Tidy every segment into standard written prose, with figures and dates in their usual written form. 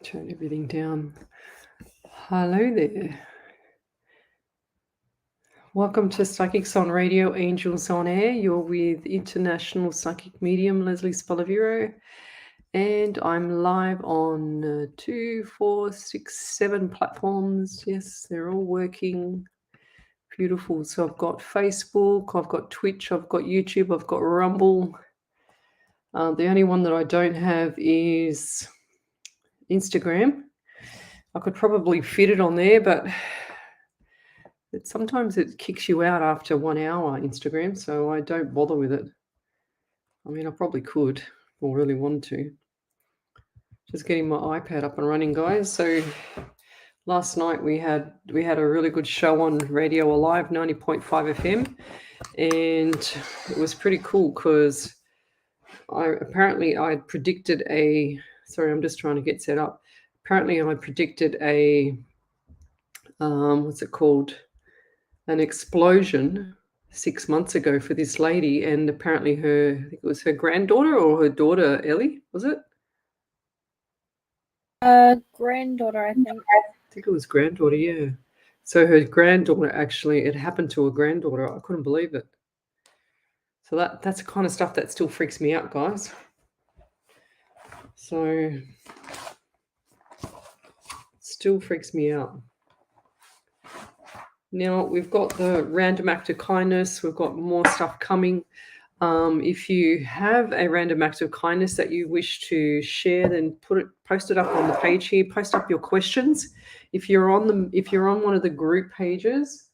Turn everything down. Hello there. Welcome to Psychics on Radio, Angels on Air. You're with International Psychic Medium Lesley Spaliviero. And I'm live on 2, 4, 6, 7 platforms. Yes, they're all working. Beautiful. So I've got Facebook, I've got Twitch, I've got YouTube, I've got Rumble. The only one that I don't have is Instagram. I could probably fit it on there, but sometimes it kicks you out after 1 hour, Instagram, so I don't bother with it. I mean, I probably could or really want to. Just getting my iPad up and running, guys. So last night we had a really good show on Radio Alive 90.5 FM, and it was pretty cool because I predicted a. Sorry, I'm just trying to get set up. Apparently, I predicted a what's it called? An explosion 6 months ago for this lady, and apparently I think it was her granddaughter or her daughter, Ellie, was it? Granddaughter, I think. I think it was granddaughter, yeah. So her granddaughter, actually, it happened to her granddaughter. I couldn't believe it. So that's the kind of stuff that still freaks me out, guys. So still freaks me out. Now we've got the random act of kindness. We've got more stuff coming. If you have a random act of kindness that you wish to share, then post it up on the page here. Post up your questions. If you're on one of the group pages,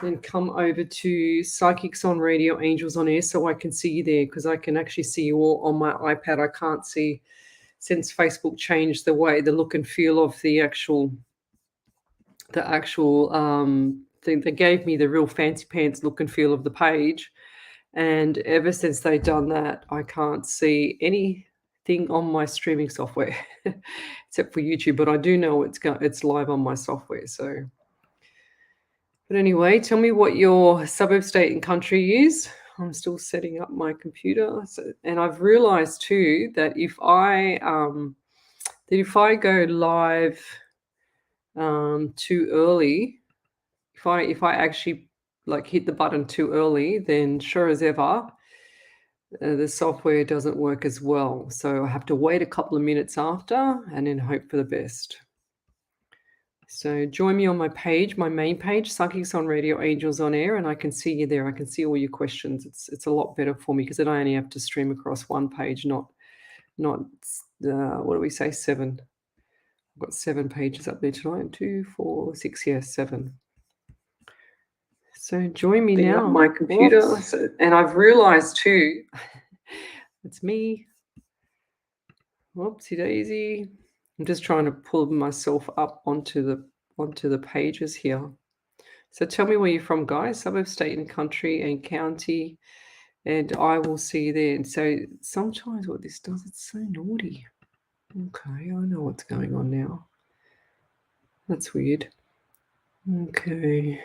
then come over to Psychics on Radio, Angels on Air, so I can see you there, because I can actually see you all on my iPad. I can't see, since Facebook changed the look and feel of the actual thing. They gave me the real fancy pants look and feel of the page. And ever since they've done that, I can't see anything on my streaming software except for YouTube. But I do know it's live on my software. So, but anyway, tell me what your suburb, state, and country is. I'm still setting up my computer, and I've realized too that if I go live too early, if I actually hit the button too early, then sure as ever, the software doesn't work as well. So I have to wait a couple of minutes after and then hope for the best. So join me on my page, my main page, Psychics on Radio, Angels on Air, and I can see you there. I can see all your questions. It's a lot better for me because then I only have to stream across one page, not what do we say, 7. I've got 7 pages up there tonight. 2, 4, 6, 7. So join me now on my computer. And I've realized too, it's me. Whoopsie daisy. I'm just trying to pull myself up onto the pages here. So tell me where you're from, guys. Suburb, state, and country, and county. And I will see you there. And so sometimes what this does, it's so naughty. Okay, I know what's going on now. That's weird. Okay.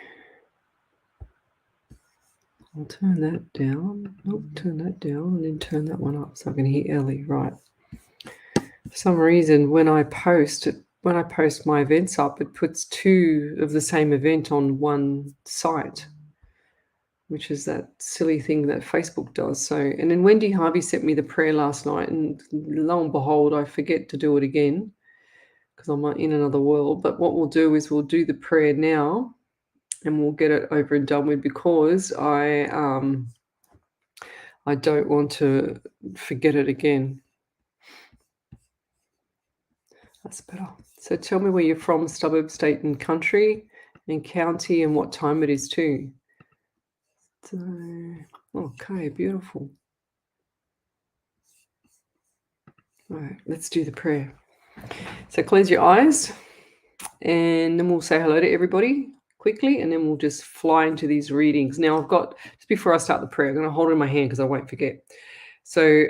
I'll turn that down. Turn that down, and then turn that one up so I can hear Ellie. Right. For some reason, when I post my events up, it puts 2 of the same event on one site, which is that silly thing that Facebook does. So, and then Wendy Harvey sent me the prayer last night, and lo and behold, I forget to do it again because I'm in another world. But what we'll do is we'll do the prayer now, and we'll get it over and done with, because I don't want to forget it again. That's better. So tell me where you're from, suburb, state, and country, and county, and what time it is too. So, okay, beautiful. All right, let's do the prayer. So close your eyes, and then we'll say hello to everybody quickly, and then we'll just fly into these readings. Now just before I start the prayer, I'm going to hold it in my hand because I won't forget. So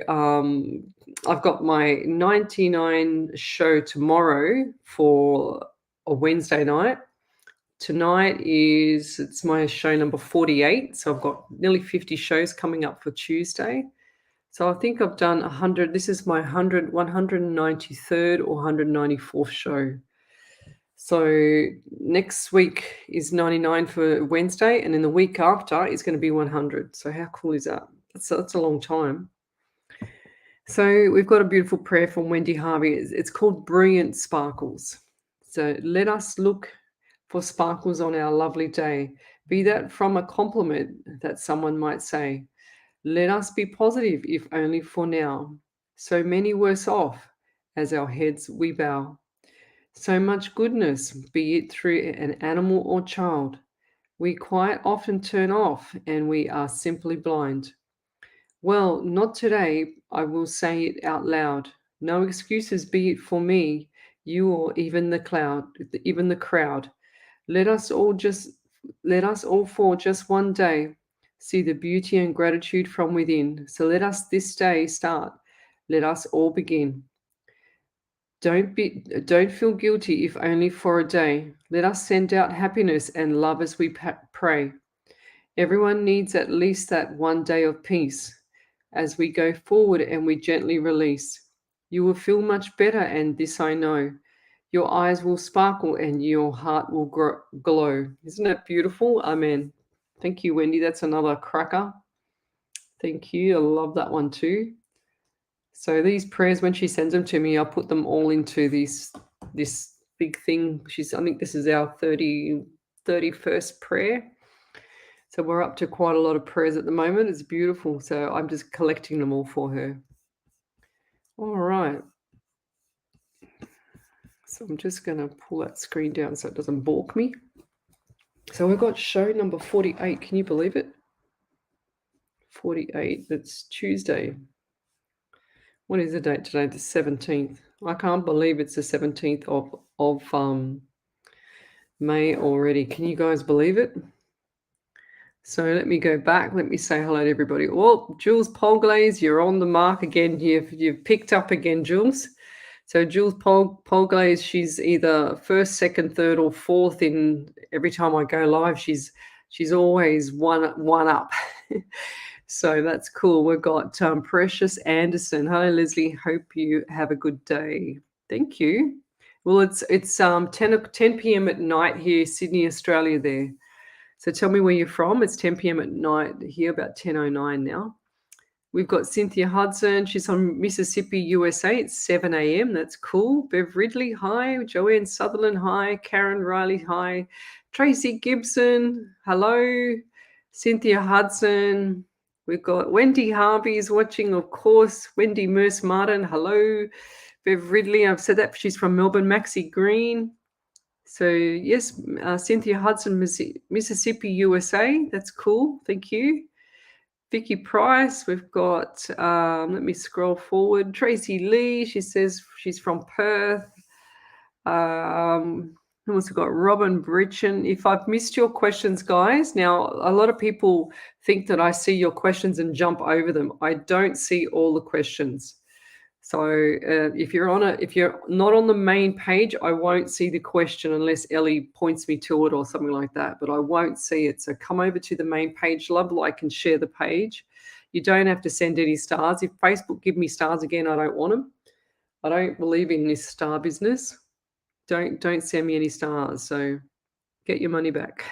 I've got my 99 show tomorrow for a Wednesday night. Tonight it's my show number 48. So I've got nearly 50 shows coming up for Tuesday. So I think I've done 100. This is my 193rd or 194th show. So next week is 99 for Wednesday, and then the week after is going to be 100. So how cool is that? That's a long time. So we've got a beautiful prayer from Wendy Harvey. It's called Brilliant Sparkles. So let us look for sparkles on our lovely day, be that from a compliment that someone might say. Let us be positive, if only for now. So many worse off, as our heads we bow. So much goodness, be it through an animal or child, we quite often turn off and we are simply blind. Well, not today, I will say it out loud. No excuses be it for me, you or even the crowd. Let us all just let us all for just one day see the beauty and gratitude from within. So let us this day start. Let us all begin. Don't feel guilty if only for a day. Let us send out happiness and love as we pray. Everyone needs at least that one day of peace. As we go forward and we gently release, you will feel much better, and this I know. Your eyes will sparkle and your heart will glow. Isn't that beautiful? Amen. Thank you, Wendy. That's another cracker. Thank you. I love that one too. So these prayers, when she sends them to me, I'll put them all into this big thing. I think this is our 31st prayer. So we're up to quite a lot of prayers at the moment. It's beautiful. So I'm just collecting them all for her. All right. So I'm just going to pull that screen down so it doesn't balk me. So we've got show number 48. Can you believe it? 48. That's Tuesday. What is the date today? The 17th. I can't believe it's the 17th of May already. Can you guys believe it? So let me go back. Let me say hello to everybody. Oh, Jules Polglaze, you're on the mark again. You've picked up again, Jules. So Jules Polglaze, she's either first, second, third, or fourth in every time I go live. She's always one up. So that's cool. We've got Precious Anderson. Hello, Leslie. Hope you have a good day. Thank you. Well, it's 10 p.m. at night here, Sydney, Australia there. So tell me where you're from. It's 10 p.m. at night here, about 10:09 now. We've got Cynthia Hudson. She's from Mississippi, USA. It's 7 a.m. That's cool. Bev Ridley, hi. Joanne Sutherland, hi. Karen Riley, hi. Tracy Gibson, hello. Cynthia Hudson. We've got Wendy Harvey is watching, of course. Wendy Merce Martin, hello. Bev Ridley, I've said that. She's from Melbourne. Maxie Green. So, yes, Cynthia Hudson, Mississippi, USA. That's cool. Thank you. Vicky Price. We've got, let me scroll forward. Tracy Lee. She says she's from Perth. Who else we got? Robin Britchen. If I've missed your questions, guys, now a lot of people think that I see your questions and jump over them. I don't see all the questions. So if you're not on the main page, I won't see the question unless Ellie points me to it or something like that, but I won't see it. So come over to the main page, love, like, and share the page. You don't have to send any stars. If Facebook give me stars again, I don't want them. I don't believe in this star business. Don't send me any stars. So get your money back.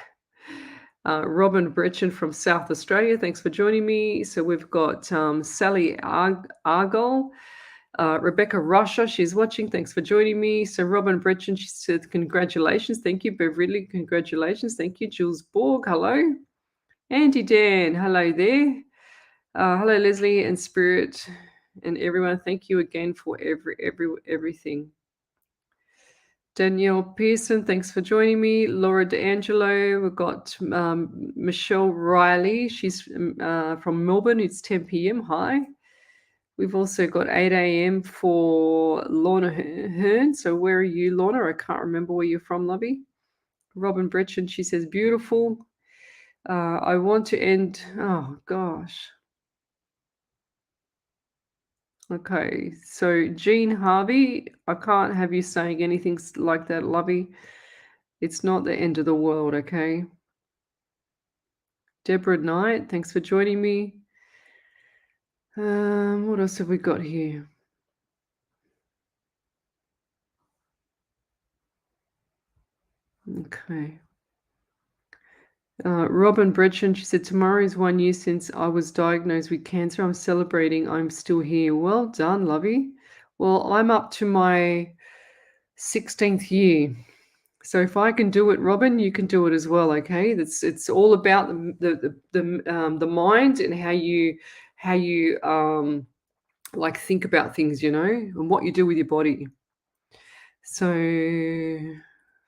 Robin Bretchen from South Australia, thanks for joining me. So we've got Sally Argol. Rebecca Russia, she's watching. Thanks for joining me. So Robin Bretchen, she said, congratulations. Thank you. Bev Ridley, congratulations. Thank you. Jules Borg, hello. Andy Dan, hello there. Hello, Leslie and Spirit and everyone. Thank you again for everything. Danielle Pearson, thanks for joining me. Laura D'Angelo, we've got Michelle Riley. She's from Melbourne. It's 10 p.m. Hi. We've also got 8 a.m. for Lorna Hearn. So where are you, Lorna? I can't remember where you're from, lovey. Robin Bretchen, she says, beautiful. I want to end, oh gosh. Okay, so Jean Harvey, I can't have you saying anything like that, lovey. It's not the end of the world, okay? Deborah Knight, thanks for joining me. What else have we got here? Okay. Robin Bretchen, she said, tomorrow is 1 year since I was diagnosed with cancer. I'm celebrating. I'm still here. Well done, lovey. Well, I'm up to my 16th year. So if I can do it, Robin, you can do it as well. Okay, it's all about the mind and how you like think about things, and what you do with your body. So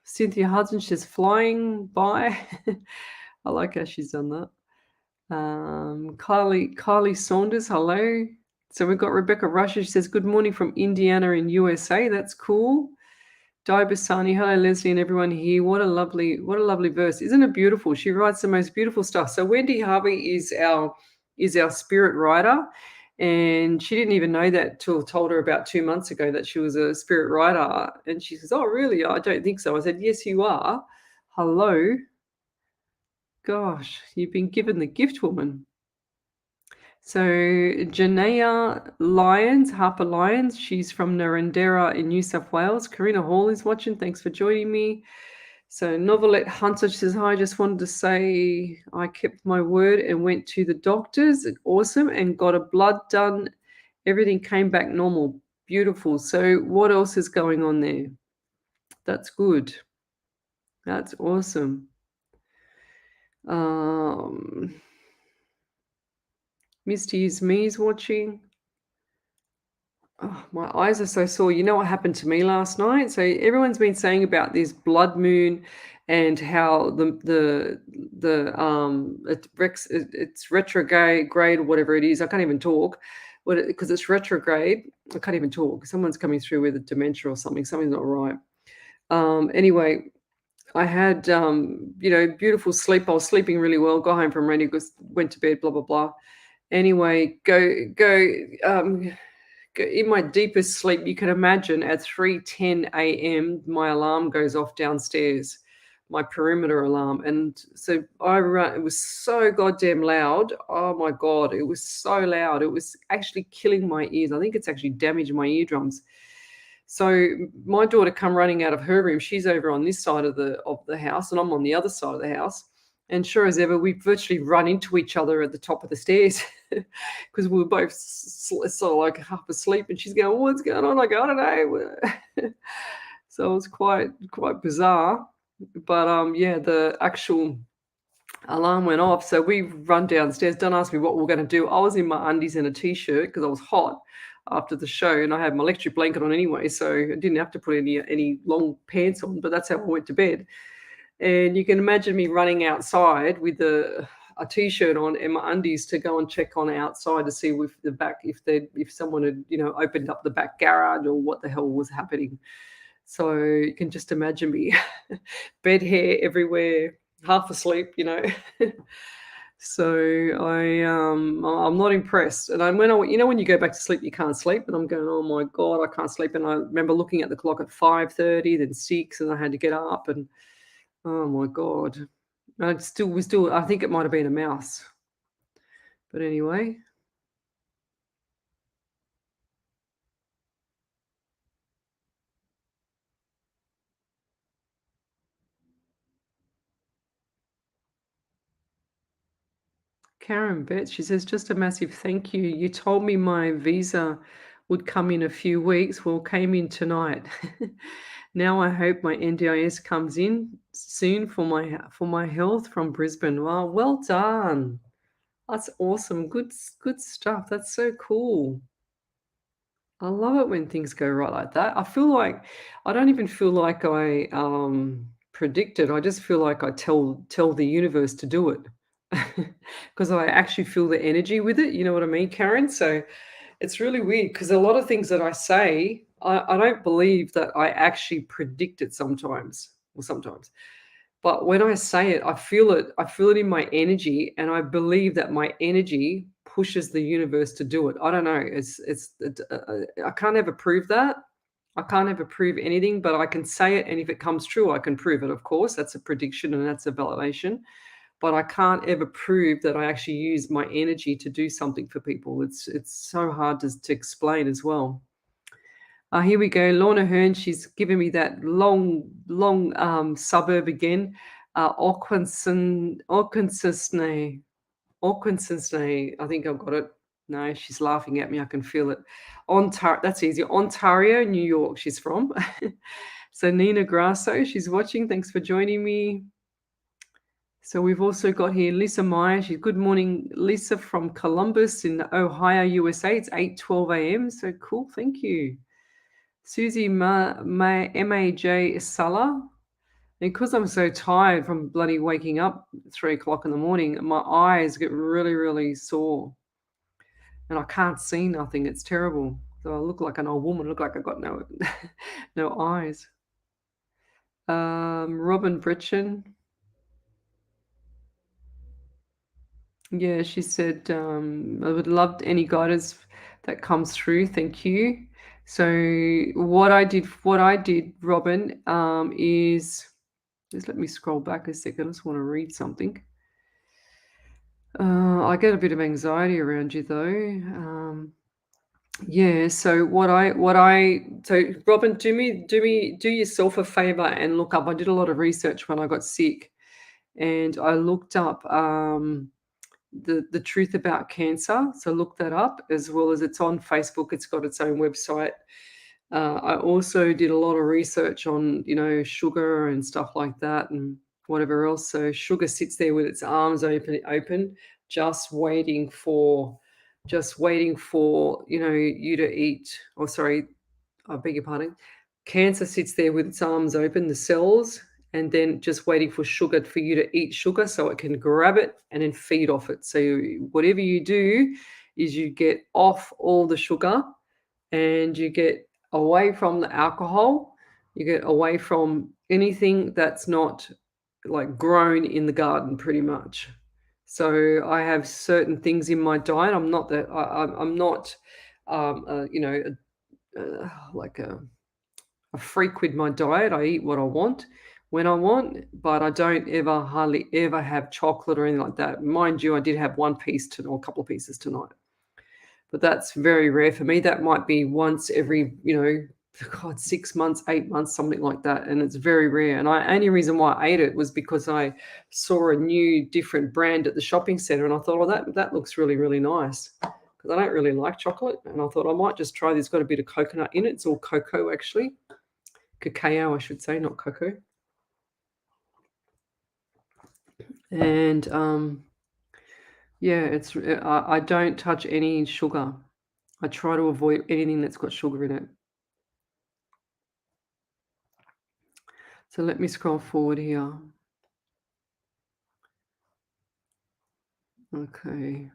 Cynthia Hudson, she's flying by. I like how she's done that. Kylie Saunders, hello. So we've got Rebecca Rusher. She says, good morning from Indiana in USA. That's cool. Di Bassani, hello Leslie and everyone here. What a lovely verse. Isn't it beautiful? She writes the most beautiful stuff. So Wendy Harvey is our spirit writer. And she didn't even know that till I told her about 2 months ago that she was a spirit writer. And she says, oh, really? I don't think so. I said, yes, you are. Hello. Gosh, you've been given the gift, woman. So Janaea Lyons, Harper Lyons, she's from Narendera in New South Wales. Karina Hall is watching. Thanks for joining me. So Novelette Hunter says, hi, I just wanted to say I kept my word and went to the doctors. Awesome. And got a blood done. Everything came back normal. Beautiful. So what else is going on there? That's good. That's awesome. Misty is me is watching. Oh, my eyes are so sore. You know what happened to me last night? So everyone's been saying about this blood moon and how it's retrograde or whatever it is. I can't even talk because it's retrograde. I can't even talk. Someone's coming through with a dementia or something. Something's not right. Anyway, I had beautiful sleep. I was sleeping really well. Got home from running, went to bed. Blah blah blah. Anyway, in my deepest sleep, you can imagine at 3:10 a.m. my alarm goes off downstairs, my perimeter alarm, and so I run. It was so goddamn loud. Oh my god, it was so loud. It was actually killing my ears. I think it's actually damaged my eardrums. So my daughter come running out of her room. She's over on this side of the house, and I'm on the other side of the house. And sure as ever, we virtually run into each other at the top of the stairs because we were both sort of like half asleep. And she's going, "What's going on?" I go, "I don't know." So it was quite bizarre. But yeah, the actual alarm went off. So we run downstairs. Don't ask me what we're going to do. I was in my undies and a t-shirt because I was hot after the show, and I had my electric blanket on anyway, so I didn't have to put any long pants on. But that's how I went to bed. And you can imagine me running outside with a t-shirt on and my undies to go and check on outside to see if someone had opened up the back garage or what the hell was happening. So you can just imagine me, bed hair everywhere, half asleep. So I'm not impressed. And when you go back to sleep, you can't sleep. And I'm going, oh my god, I can't sleep. And I remember looking at the clock at 5:30, then 6, and I had to get up and. Oh my god. I think it might have been a mouse. But anyway. Karen Betts, she says, just a massive thank you. You told me my visa would come in a few weeks. Well, came in tonight. Now I hope my NDIS comes in soon for my health from Brisbane. Wow, well done. That's awesome. Good stuff. That's so cool. I love it when things go right like that. I don't even feel like I predict it. I just feel like I tell the universe to do it because I actually feel the energy with it. You know what I mean, Karen? So it's really weird because a lot of things that I say, I don't believe that I actually predict it sometimes. But when I say it, I feel it. I feel it in my energy, and I believe that my energy pushes the universe to do it. I don't know. I can't ever prove that. I can't ever prove anything, but I can say it, and if it comes true, I can prove it. Of course, that's a prediction and that's a validation. but I can't ever prove that I actually use my energy to do something for people. It's so hard to explain as well. Here we go. Lorna Hearn, she's given me that long suburb again. Auchinsunstay. I think I've got it. No, she's laughing at me. I can feel it. Ontario, that's easy. Ontario, New York, she's from. So Nina Grasso, she's watching. Thanks for joining me. So we've also got here Lisa Meyer. She's good morning, Lisa from Columbus in Ohio, USA. It's 8:12 a.m. So cool. Thank you. Susie MAJ Sala. Because I'm so tired from bloody waking up 3 o'clock in the morning, my eyes get really sore. And I can't see nothing. It's terrible. So I look like an old woman. I look like I've got no no eyes. Robin Britchen. Yeah, she said, I would love any guidance that comes through. Thank you. So what I did, Robin, is just let me scroll back a second. I just want to read something. I get a bit of anxiety around you though. Yeah. So so Robin, do yourself a favor and look up. I did a lot of research when I got sick, and I looked up the truth about cancer. So look that up, as well as it's on Facebook. It's got its own website. I also did a lot of research on, sugar and stuff like that and whatever else. So sugar sits there with its arms open, just waiting for, you to eat. Or sorry, I beg your pardon. Cancer sits there with its arms open, the cells, and then just waiting for sugar for you to eat sugar so it can grab it and then feed off it. So whatever you do is you get off all the sugar and you get away from the alcohol, you get away from anything that's not like grown in the garden pretty much. So I have certain things in my diet. I'm not that I'm not like a freak with my diet. I eat what I want when I want, but I don't hardly ever have chocolate or anything like that. Mind you, I did have one piece or a couple of pieces tonight, but that's very rare for me. That might be once every, 6 months, 8 months, something like that. And it's very rare. And only reason why I ate it was because I saw a new different brand at the shopping center. And I thought, oh, that looks really, really nice. Because I don't really like chocolate. And I thought I might just try this. Got a bit of coconut in it. It's all cocoa, actually. Cacao, I should say, not cocoa. And yeah, I don't touch any sugar. I try to avoid anything that's got sugar in it. So let me scroll forward here. Okay.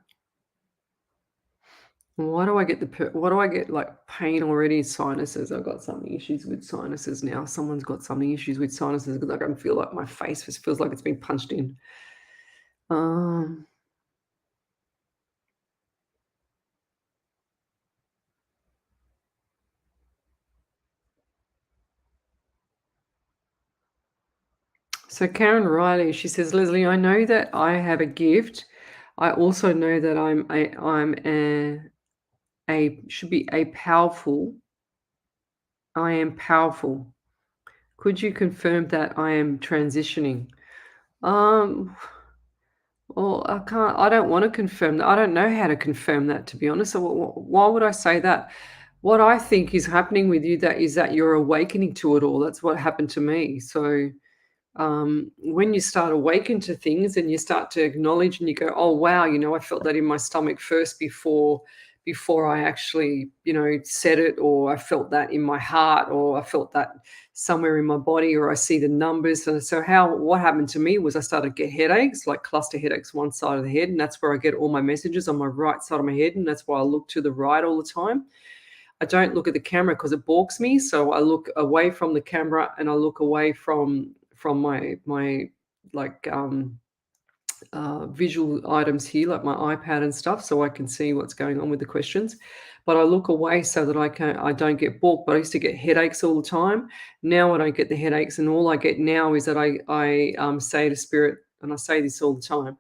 Why do I get like pain already? Sinuses. I've got some issues with sinuses now. Someone's got some issues with sinuses because I can feel like my face just feels like it's been punched in. So Karen Riley, she says, Lesley, I know that I have a gift. I also know that I am powerful. Could you confirm that I am transitioning? Well, I don't want to confirm that. I don't know how to confirm that, to be honest. So why would I say that? What I think is happening with you is that you're awakening to it all. That's what happened to me. So when you start awaken to things and you start to acknowledge and you go, oh, wow, I felt that in my stomach first before I actually, said it, or I felt that in my heart, or I felt that somewhere in my body, or I see the numbers. And so what happened to me was I started to get headaches, like cluster headaches, one side of the head. And that's where I get all my messages on my right side of my head. And that's why I look to the right all the time. I don't look at the camera because it balks me. So I look away from the camera and I look away from my like visual items here, like my iPad and stuff, so I can see what's going on with the questions. But I look away so that I don't get balked. But I used to get headaches all the time. Now I don't get the headaches, and all I get now is that I say to Spirit, and I say this all the time.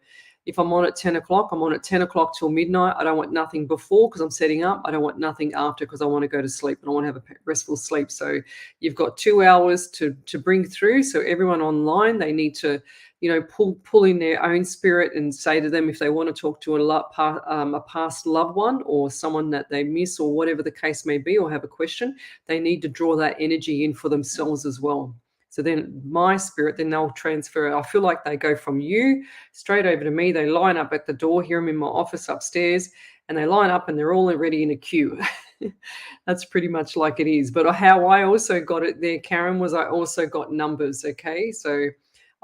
If I'm on at 10 o'clock, I'm on at 10 o'clock till midnight. I don't want nothing before because I'm setting up. I don't want nothing after because I want to go to sleep and I want to have a restful sleep. So you've got 2 hours to bring through. So everyone online, they need to, pull in their own spirit and say to them if they want to talk to a past loved one or someone that they miss or whatever the case may be, or have a question, they need to draw that energy in for themselves as well. So then my spirit, then they'll transfer it. I feel like they go from you straight over to me. They line up at the door. Here I'm in my office upstairs, and they line up and they're all already in a queue. That's pretty much like it is. But how I also got it there, Karen, was I also got numbers, okay? So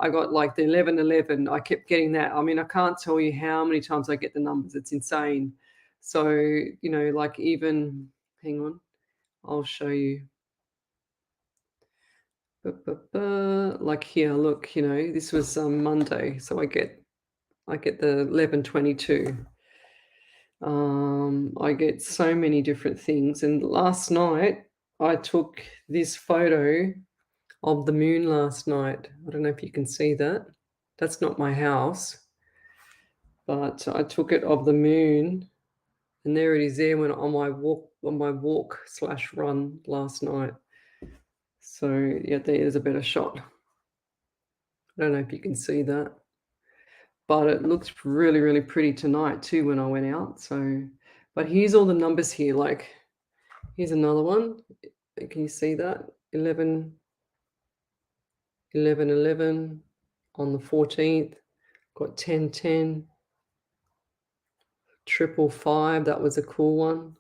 I got like the 1111. I kept getting that. I mean, I can't tell you how many times I get the numbers. It's insane. So, like even, hang on, I'll show you. Like here, look, this was Monday, so I get the 1122. I get so many different things, and last night I took this photo of the moon last night. I don't know if you can see that. That's not my house, but I took it of the moon, and there it is there when on my walk/run last night. So yeah, there's a better shot. I don't know if you can see that, but it looks really, really pretty tonight too when I went out. So, but here's all the numbers here. Like, here's another one. Can you see that? 11, 11, 11 on the 14th. Got 10, 10, 555. That was a cool one.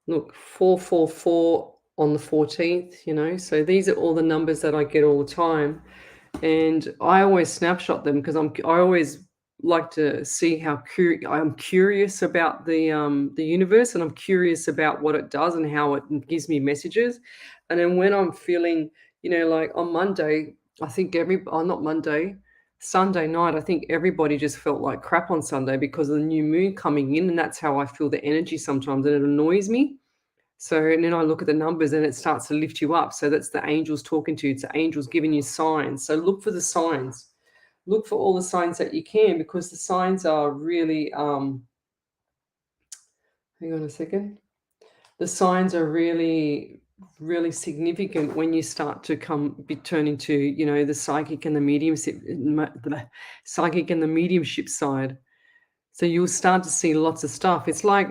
Look, 444 on the 14th, So these are all the numbers that I get all the time. And I always snapshot them because I always like to see how I'm curious about the universe, and I'm curious about what it does and how it gives me messages. And then when I'm feeling, like on Monday, I think not Monday, Sunday night, I think everybody just felt like crap on Sunday because of the new moon coming in, and that's how I feel the energy sometimes, and it annoys me. So, and then I look at the numbers and it starts to lift you up. So that's the angels talking to you. It's the angels giving you signs. So look for the signs. Look for all the signs that you can, because the signs are really, hang on a second. The signs are really, really significant when you start to turn into, the psychic and the mediumship side. So you'll start to see lots of stuff. It's like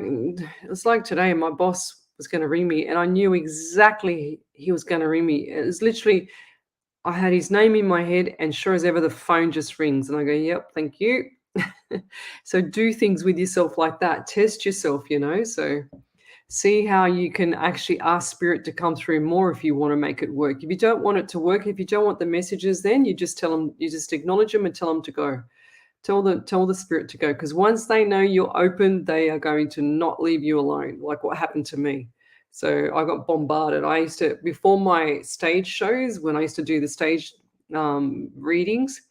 today, my boss was going to ring me, and I knew exactly he was going to ring me. It was literally, I had his name in my head, and sure as ever, the phone just rings, and I go, "Yep, thank you." So do things with yourself like that. Test yourself, So see how you can actually ask spirit to come through more if you want to make it work. If you don't want it to work, if you don't want the messages, then you just tell them, you just acknowledge them and tell them to go. Tell the spirit to go, because once they know you're open, they are going to not leave you alone, like what happened to me. So I got bombarded. I used to, before my stage shows, when I used to do the stage readings,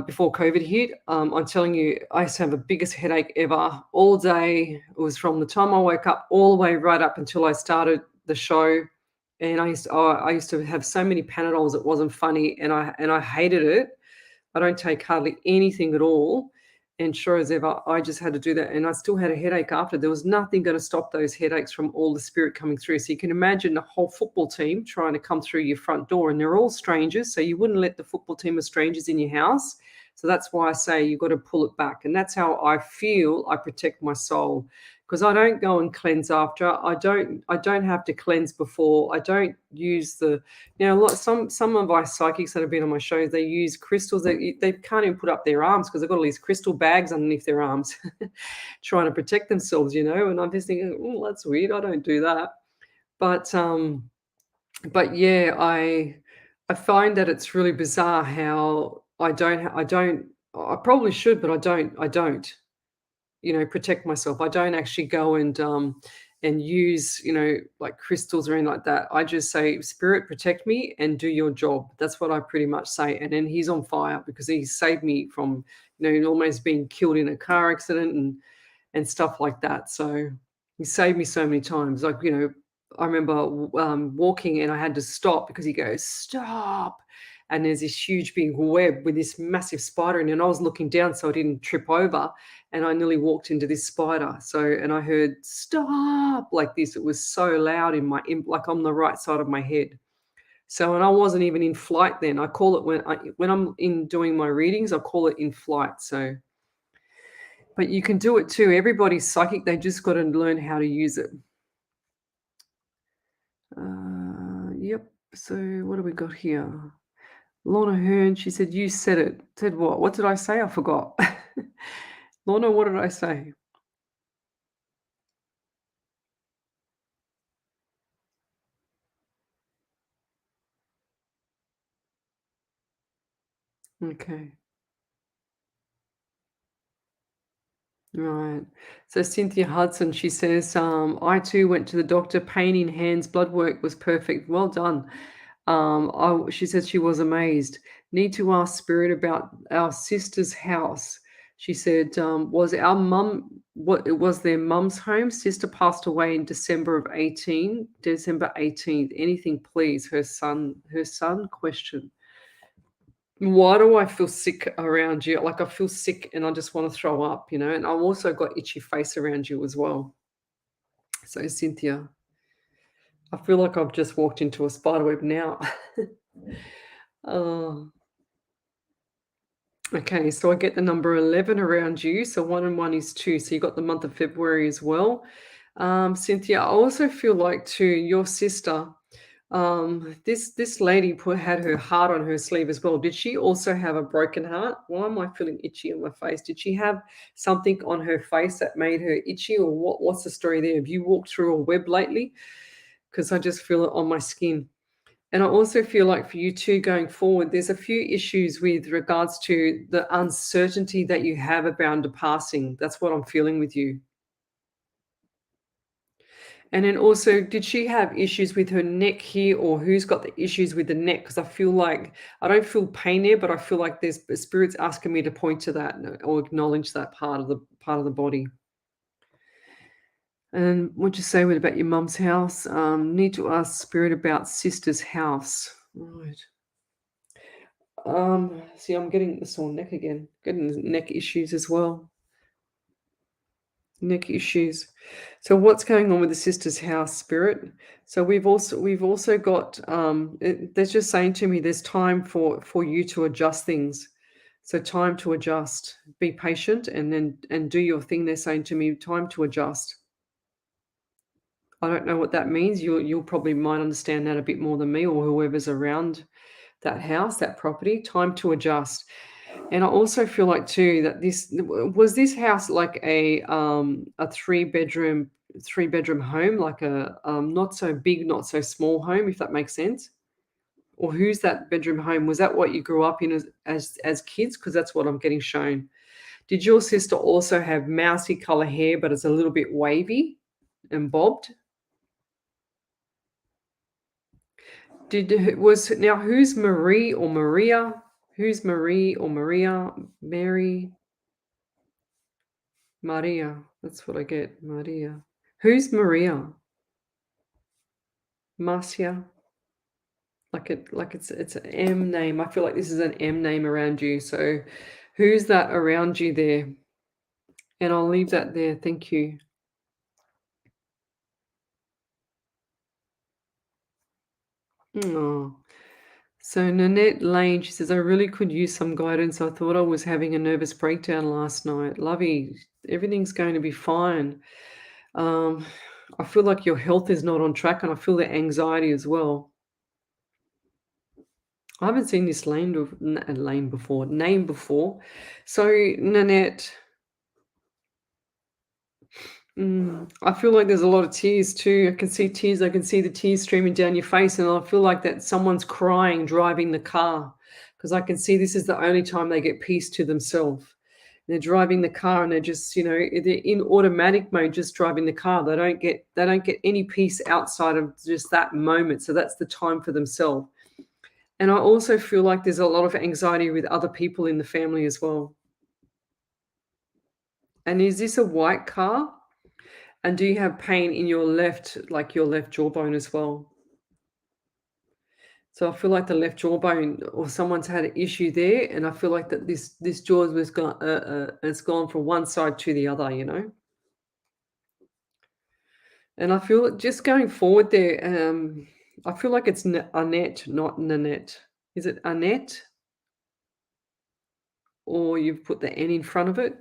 before COVID hit, I'm telling you, I used to have the biggest headache ever all day. It was from the time I woke up all the way right up until I started the show. And I used to have so many Panadols, it wasn't funny, and I hated it. I don't take hardly anything at all. And sure as ever, I just had to do that. And I still had a headache after. There was nothing going to stop those headaches from all the spirit coming through. So you can imagine the whole football team trying to come through your front door, and they're all strangers. So you wouldn't let the football team of strangers in your house. So that's why I say you've got to pull it back. And that's how I feel I protect my soul, because I don't go and cleanse after. I don't have to cleanse before. I don't use the, some of my psychics that have been on my shows, they use crystals. They can't even put up their arms because they've got all these crystal bags underneath their arms trying to protect themselves, and I'm just thinking, oh, that's weird. I don't do that. But yeah, I find that it's really bizarre how I probably should, but I don't, protect myself. I don't actually go and use, like crystals or anything like that. I just say, spirit, protect me and do your job. That's what I pretty much say. And then he's on fire because he saved me from, almost being killed in a car accident and stuff like that. So he saved me so many times. Like, I remember walking and I had to stop because he goes, "Stop." and there's this huge big web with this massive spider in it. And I was looking down so I didn't trip over, and I nearly walked into this spider. And I heard stop like this. It was so loud like on the right side of my head. So, and I wasn't even in flight then. I call it when I'm in doing my readings, I call it in flight. So, but you can do it too. Everybody's psychic. They just got to learn how to use it. Yep. So what do we got here? Lorna Hearn, she said, you said it. Said what? What did I say? I forgot. Lorna, what did I say? Okay. Right. So Cynthia Hudson, she says, I too went to the doctor, pain in hands, blood work was perfect. Well done. She said she was amazed. Need to ask Spirit about our sister's house. She said, was our mum, what it was their mum's home? Sister passed away in December 18th. Anything, please. Her son question. Why do I feel sick around you? Like I feel sick and I just want to throw up, and I've also got itchy face around you as well. So Cynthia, I feel like I've just walked into a spider web now. Oh, okay, so I get the number 11 around you. So 1 and 1 is 2. So you got the month of February as well. Cynthia, I also feel like too, your sister, this lady had her heart on her sleeve as well. Did she also have a broken heart? Why am I feeling itchy on my face? Did she have something on her face that made her itchy, or what's the story there? Have you walked through a web lately? Because I just feel it on my skin. And I also feel like for you too, going forward, there's a few issues with regards to the uncertainty that you have about the passing. That's what I'm feeling with you. And then also, did she have issues with her neck here, or who's got the issues with the neck? Because I feel like I don't feel pain there, but I feel like there's spirits asking me to point to that or acknowledge that part of the body. And what'd you say about your mum's house? Need to ask Spirit about sister's house. Right. See, I'm getting the sore neck again. Getting neck issues as well. Neck issues. So what's going on with the sister's house, Spirit? So we've also got they're just saying to me there's time for you to adjust things. So time to adjust. Be patient and do your thing. They're saying to me, time to adjust. I don't know what that means. You'll probably might understand that a bit more than me or whoever's around that house, that property. Time to adjust. And I also feel like too that this house like a three-bedroom home, like a not so big, not so small home, if that makes sense. Or who's that bedroom home? Was that what you grew up in as kids? Because that's what I'm getting shown. Did your sister also have mousy color hair, but it's a little bit wavy and bobbed? Who's Marie or Maria? Who's Marie or Maria? Mary, Maria. That's what I get. Maria. Who's Maria? Marcia. It's an M name. I feel like this is an M name around you. So who's that around you there? And I'll leave that there. Thank you. Oh. So Nanette Lane, she says, I really could use some guidance. I thought I was having a nervous breakdown last night. Lovey, everything's going to be fine. I feel like your health is not on track, and I feel the anxiety as well. I haven't seen this name before. So Nanette, I feel like there's a lot of tears too. I can see tears. I can see the tears streaming down your face, and I feel like that someone's crying driving the car, because I can see this is the only time they get peace to themselves. They're driving the car and they're just, they're in automatic mode, just driving the car. They don't get any peace outside of just that moment. So that's the time for themselves. And I also feel like there's a lot of anxiety with other people in the family as well. And is this a white car? And do you have pain in your left jawbone as well? So I feel like the left jawbone or someone's had an issue there, and I feel like that this jaw was gone it's gone from one side to the other, you know. And I feel just going forward there, I feel like it's Annette, not Nanette. Is it Annette, or you've put the N in front of it?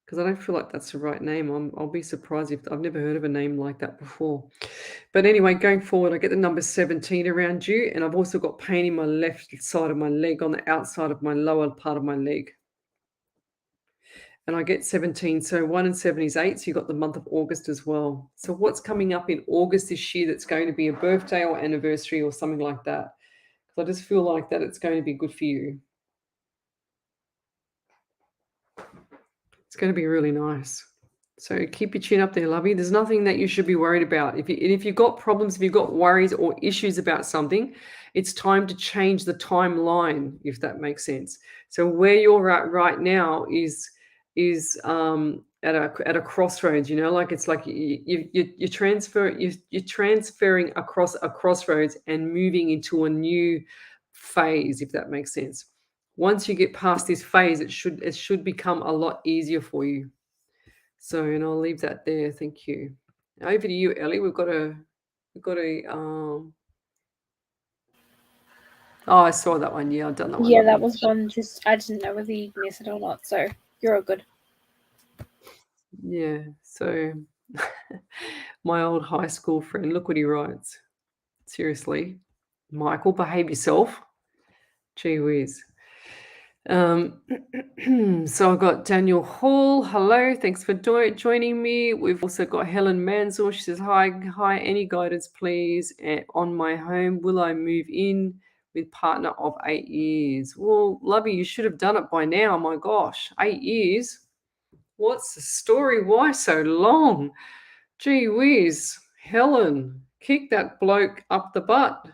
Because I don't feel like that's the right name. I'll be surprised if I've never heard of a name like that before. But anyway, going forward, I get the number 17 around you, and I've also got pain in my left side of my leg, on the outside of my lower part of my leg. And I get 17. So 1 and 7 is 8. So you've got the month of August as well. So what's coming up in August this year that's going to be a birthday or anniversary or something like that? Because I just feel like that it's going to be good for you. It's going to be really nice. So keep your chin up there, lovey. There's nothing that you should be worried about. If you've got problems, if you've got worries or issues about something, it's time to change the timeline, if that makes sense. So where you're at right now is at a crossroads. You know, like it's like you're transferring across a crossroads and moving into a new phase, if that makes sense. Once you get past this phase, it should become a lot easier for you. So, and I'll leave that there. Thank you. Over to you, Ellie. We've got a oh, I saw that one. Yeah, I've done that one. Yeah, that was one. Just I didn't know whether you missed it or not. So you're all good. Yeah. So my old high school friend, look what he writes. Seriously. Michael, behave yourself. Gee whiz. So I've got Daniel Hall. Hello, thanks for joining me. We've also got Helen Mansell. She says, hi, any guidance, please. On my home, will I move in with partner of 8 years? Well, lovey, you should have done it by now. My gosh, 8 years. What's the story? Why so long? Gee whiz, Helen, kick that bloke up the butt.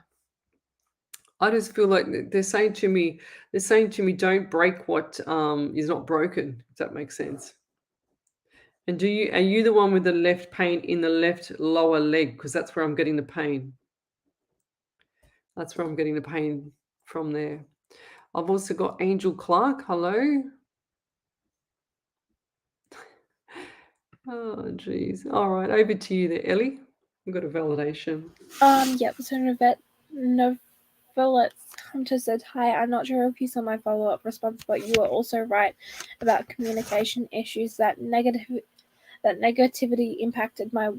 I just feel like they're saying to me, don't break what is not broken, if that makes sense. And are you the one with the left pain in the left lower leg? Because that's where I'm getting the pain. That's where I'm getting the pain from there. I've also got Angel Clark. Hello. Oh, geez. All right, over to you there, Ellie. I've got a validation. Yep. So Novelet Hunter said, "Hi, I'm not sure if you saw my follow-up response, but you were also right about communication issues. That negativity impacted my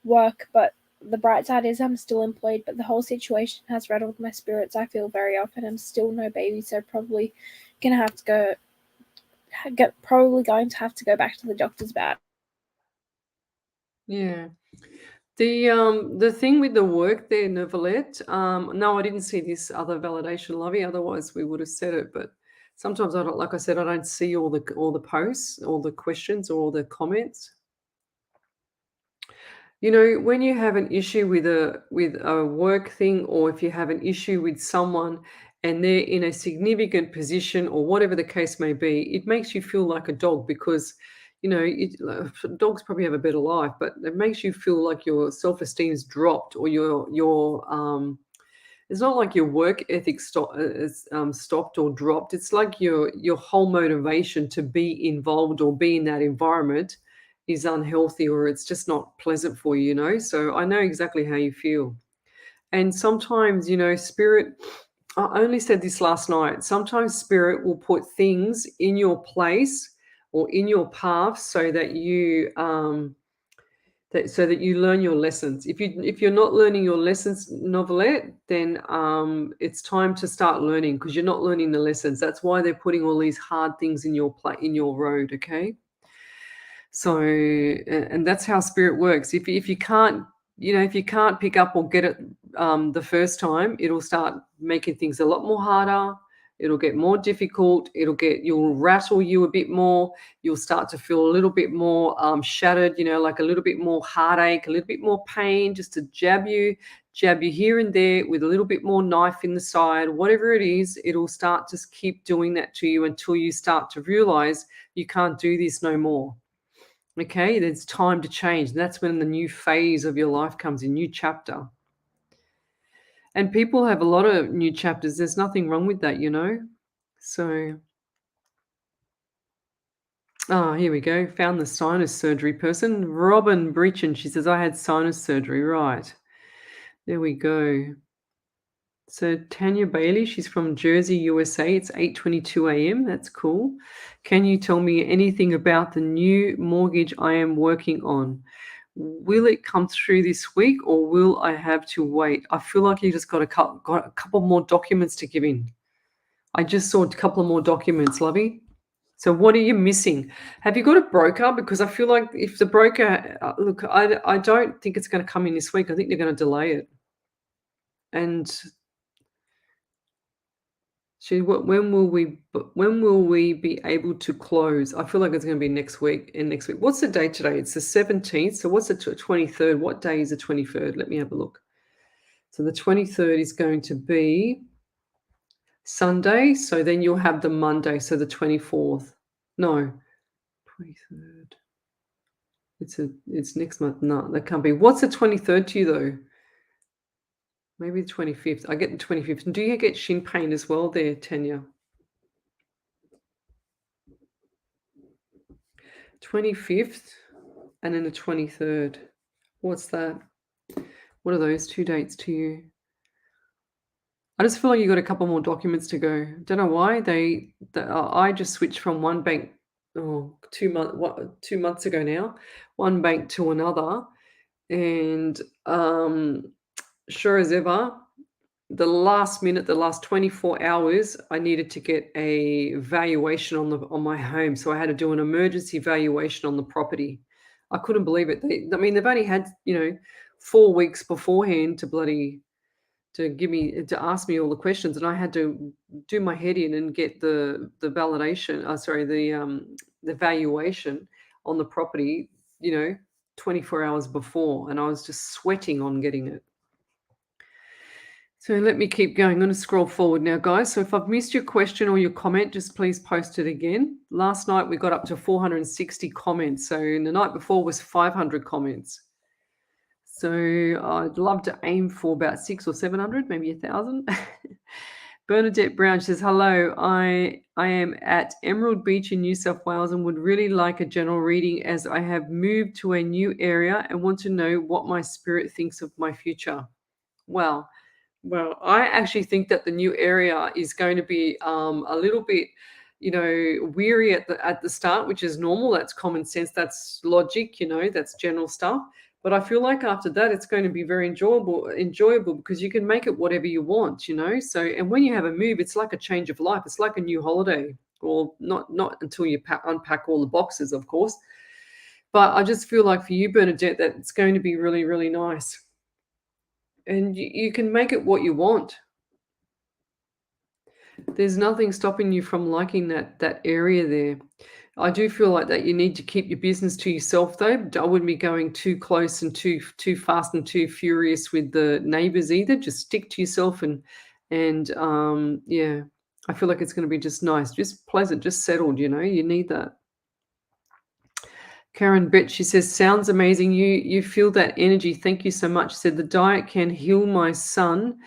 work, but the bright side is I'm still employed, but the whole situation has rattled my spirits. I feel very off, and I'm still no baby, so probably going to have to go back to the doctors about it." Yeah. The thing with the work there, Neverlet, no, I didn't see this other validation, Lovey. Otherwise, we would have said it. But sometimes I don't, like I said, I don't see all the posts, all the questions, or all the comments. You know, when you have an issue with a work thing, or if you have an issue with someone and they're in a significant position or whatever the case may be, it makes you feel like a dog because, you know, dogs probably have a better life, but it makes you feel like your self-esteem is dropped or it's not like your work ethic stopped or dropped. It's like your whole motivation to be involved or be in that environment is unhealthy, or it's just not pleasant for you, you know? So I know exactly how you feel. And sometimes, you know, spirit, I only said this last night, sometimes spirit will put things in your place or in your path so that you learn your lessons. If you're not learning your lessons, Novelette, then it's time to start learning because you're not learning the lessons. That's why they're putting all these hard things in your road, okay? So, and that's how spirit works. If you can't, you know, if you can't pick up or get it the first time, it'll start making things a lot more harder. It'll get more difficult. You'll rattle you a bit more. You'll start to feel a little bit more shattered, you know, like a little bit more heartache, a little bit more pain, just to jab you here and there with a little bit more knife in the side, whatever it is, it'll start to keep doing that to you until you start to realize you can't do this no more. Okay, there's time to change. That's when the new phase of your life comes in, new chapter. And people have a lot of new chapters. There's nothing wrong with that, you know? So, here we go. Found the sinus surgery person. Robin Breachin, she says, I had sinus surgery. Right. There we go. So Tanya Bailey, she's from Jersey, USA. It's 8:22 a.m. That's cool. Can you tell me anything about the new mortgage I am working on? Will it come through this week or will I have to wait? I feel like you just got a couple more documents to give in. I just saw a couple of more documents, lovey. So what are you missing? Have you got a broker? Because I feel like if the broker, look, I don't think it's going to come in this week. I think they're going to delay it. And when will we be able to close? I feel like it's going to be next week and next week. What's the date today? It's the 17th. So what's the 23rd? What day is the 23rd? Let me have a look. So the 23rd is going to be Sunday. So then you'll have the Monday. So the 24th. No, 23rd. It's next month. No, that can't be. What's the 23rd to you though? Maybe the 25th. I get the 25th. And do you get shin pain as well there, Tanya? 25th and then the 23rd. What's that? What are those two dates to you? I just feel like you got a couple more documents to go. Don't know why I just switched from one bank 2 months ago now, one bank to another, and sure as ever, the last minute, the last 24 hours, I needed to get a valuation on my home. So I had to do an emergency valuation on the property. I couldn't believe it. They've only had, 4 weeks beforehand to ask me all the questions, and I had to do my head in and get the validation, the valuation on the property, 24 hours before, and I was just sweating on getting it. So let me keep going. I'm going to scroll forward now, guys. So if I've missed your question or your comment, just please post it again. Last night we got up to 460 comments. So the night before was 500 comments. So I'd love to aim for about 600 or 700, maybe 1,000. Bernadette Brown says, hello, I am at Emerald Beach in New South Wales and would really like a general reading as I have moved to a new area and want to know what my spirit thinks of my future. Well, I actually think that the new area is going to be a little bit, weary at the start, which is normal. That's common sense. That's logic, that's general stuff. But I feel like after that, it's going to be very enjoyable because you can make it whatever you want, So, and when you have a move, it's like a change of life. It's like a new holiday, or not until you unpack all the boxes, of course. But I just feel like for you, Bernadette, that it's going to be really, really nice. And you can make it what you want. There's nothing stopping you from liking that area there. I do feel like that you need to keep your business to yourself, though. I wouldn't be going too close and too fast and too furious with the neighbors either. Just stick to yourself and yeah, I feel like it's going to be just nice, just pleasant, just settled. You need that. Karen Brett, she says, sounds amazing. You feel that energy. Thank you so much. She said the diet can heal my son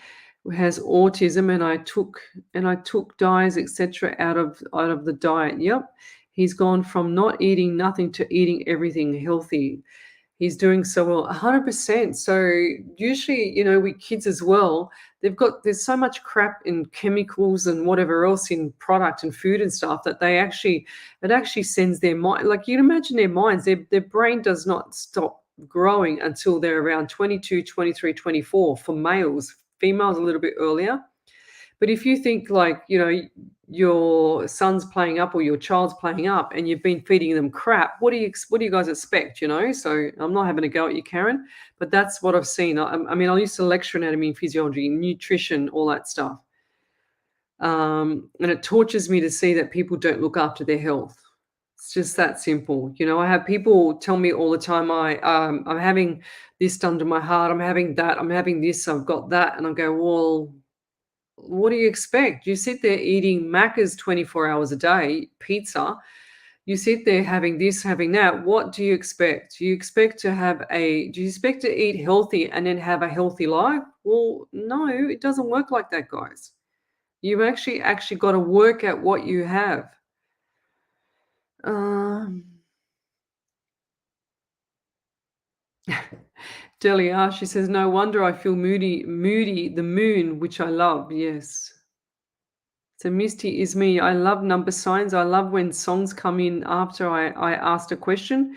who has autism, and I took dyes, etc. out of the diet. Yep. He's gone from not eating nothing to eating everything healthy. He's doing so well, 100%. So usually, with kids as well, there's so much crap in chemicals and whatever else in product and food and stuff that it actually sends their mind. Like you can imagine their minds, their brain does not stop growing until they're around 22, 23, 24 for males. Females a little bit earlier. But if you think like, your son's playing up or your child's playing up and you've been feeding them crap, what do you guys expect, So I'm not having a go at you, Karen, but that's what I've seen. I mean, I used to lecture anatomy and physiology, nutrition, all that stuff. And it tortures me to see that people don't look after their health. It's just that simple. I have people tell me all the time, I'm having this done to my heart. I'm having that. I'm having this. I've got that. And I go, well, what do you expect? You sit there eating Macca's 24 hours a day, pizza, You sit there having this, having that. What do you expect? Do you expect to eat healthy and then have a healthy life? Well, no, it doesn't work like that, guys. You've actually got to work at what you have. Um, Delia, she says, no wonder I feel moody, the moon, which I love. Yes. So Misty is me. I love number signs. I love when songs come in after I asked a question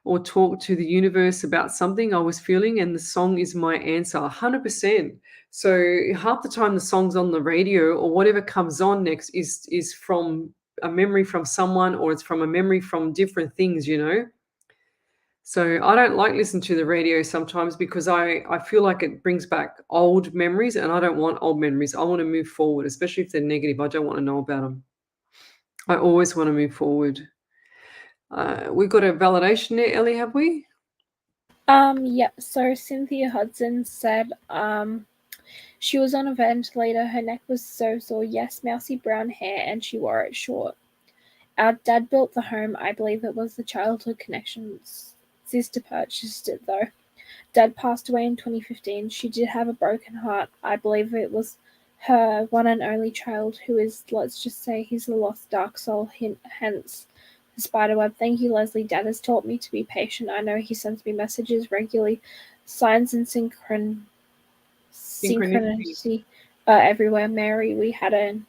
or talk to the universe about something I was feeling, and the song is my answer. 100%. So half the time the song's on the radio or whatever comes on next is from a memory from someone, or it's from a memory from different things, you know. So I don't like listening to the radio sometimes because I feel like it brings back old memories, and I don't want old memories. I want to move forward, especially if they're negative. I don't want to know about them. I always want to move forward. We've got a validation there, Ellie, have we? Yep. So Cynthia Hudson said, she was on a ventilator. Her neck was so sore. Yes, mousy brown hair, and she wore it short. Our dad built the home. I believe it was the Childhood Connections. Sister purchased it though. Dad passed away in 2015. She did have a broken heart. I believe it was her one and only child who is, let's just say, he's a lost dark soul, hence the spiderweb. Thank you, Leslie. Dad has taught me to be patient. I know he sends me messages regularly. Signs and synchronicity everywhere. Mary, we had an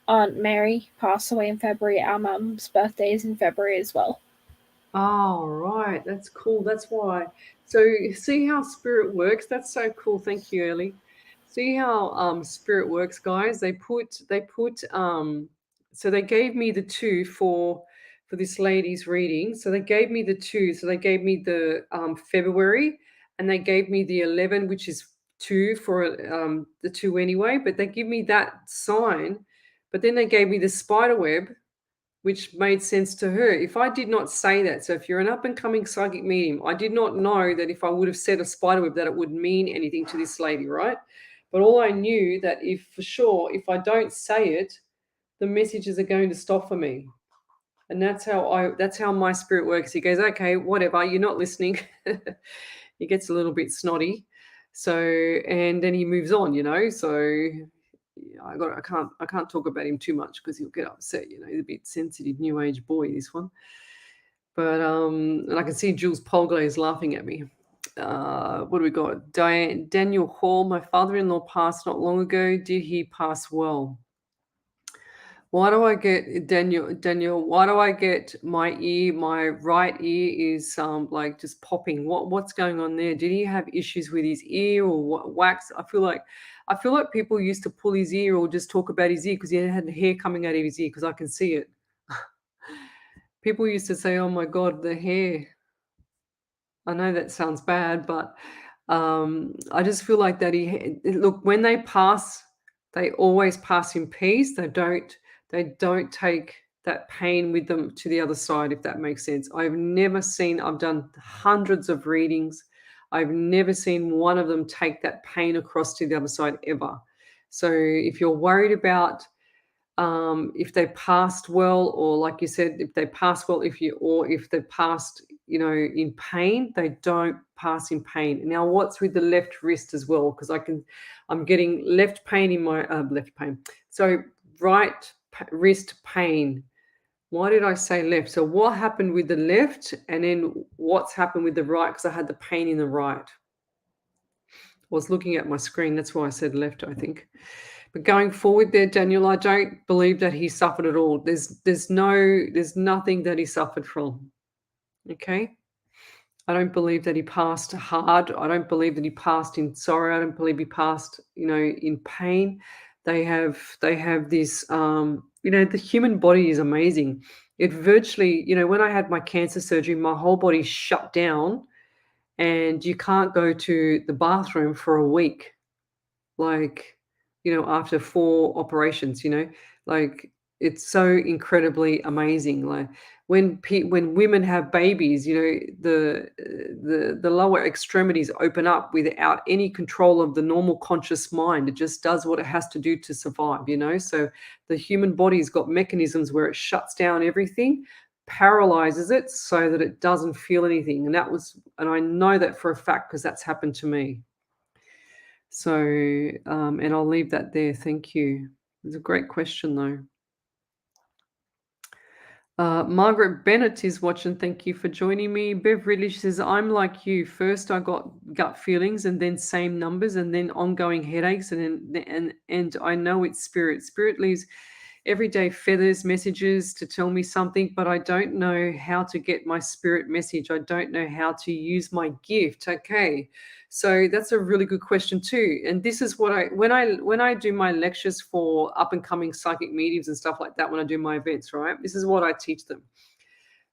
Aunt Mary pass away in February. Our mum's birthday is in February as well. Oh, right. That's cool. That's why. So see how spirit works? That's so cool. Thank you, Ellie. See how spirit works, guys? So they gave me the two for this lady's reading. So they gave me the two. So they gave me the February, and they gave me the 11, which is two for the two anyway, but they give me that sign. But then they gave me the spider web, which made sense to her. If I did not say that, so if you're an up and coming psychic medium, I did not know that if I would have said a spiderweb that it would mean anything to this lady, right? But all I knew that if for sure, if I don't say it, the messages are going to stop for me. And that's how my spirit works. He goes, okay, whatever, you're not listening. He gets a little bit snotty. So, and then he moves on, you know. So I can't talk about him too much because he'll get upset. You know, he's a bit sensitive, new age boy, this one. But and I can see Jules Polglay is laughing at me. What do we got? Daniel Hall. My father-in-law passed not long ago. Did he pass well? Why do I get Daniel? Why do I get my right ear is like just popping? What's going on there? Did he have issues with his ear or what, wax? I feel like people used to pull his ear or just talk about his ear because he had hair coming out of his ear, because I can see it. People used to say, "Oh my God, the hair." I know that sounds bad, but I just feel like that look, when they pass, they always pass in peace. They don't take that pain with them to the other side, if that makes sense. I've done hundreds of readings. I've never seen one of them take that pain across to the other side ever. So if you're worried about if they passed well, or like you said, if they pass well, if they passed, you know, in pain, they don't pass in pain. Now, what's with the left wrist as well? Because I'm getting left pain in my left pain. So right wrist pain. Why did I say left? So what happened with the left, and then what's happened with the right? Because I had the pain in the right. I was looking at my screen. That's why I said left, I think. But going forward there, Daniel, I don't believe that he suffered at all. There's nothing that he suffered from. Okay? I don't believe that he passed hard. I don't believe that he passed in sorrow. I don't believe he passed, you know, in pain. They have this you know, the human body is amazing. It virtually, you know, when I had my cancer surgery, my whole body shut down and you can't go to the bathroom for a week. Like, you know, after 4 operations, you know, like it's so incredibly amazing. Like when women have babies, you know, the lower extremities open up without any control of the normal conscious mind. It just does what it has to do to survive, you know. So the human body's got mechanisms where it shuts down everything. paralyzes it so that it doesn't feel anything. And I know that for a fact because that's happened to me. So, and I'll leave that there. Thank you. It's a great question, though. Margaret Bennett is watching. Thank you for joining me. Bev Ridley says, I'm like you. First, I got gut feelings and then same numbers and then ongoing headaches. And I know it's spirit. Spirit leaves everyday feathers, messages to tell me something, but I don't know how to get my spirit message. I don't know how to use my gift. Okay. So that's a really good question too. And this is what when I do my lectures for up and coming psychic mediums and stuff like that, when I do my events, right? This is what I teach them.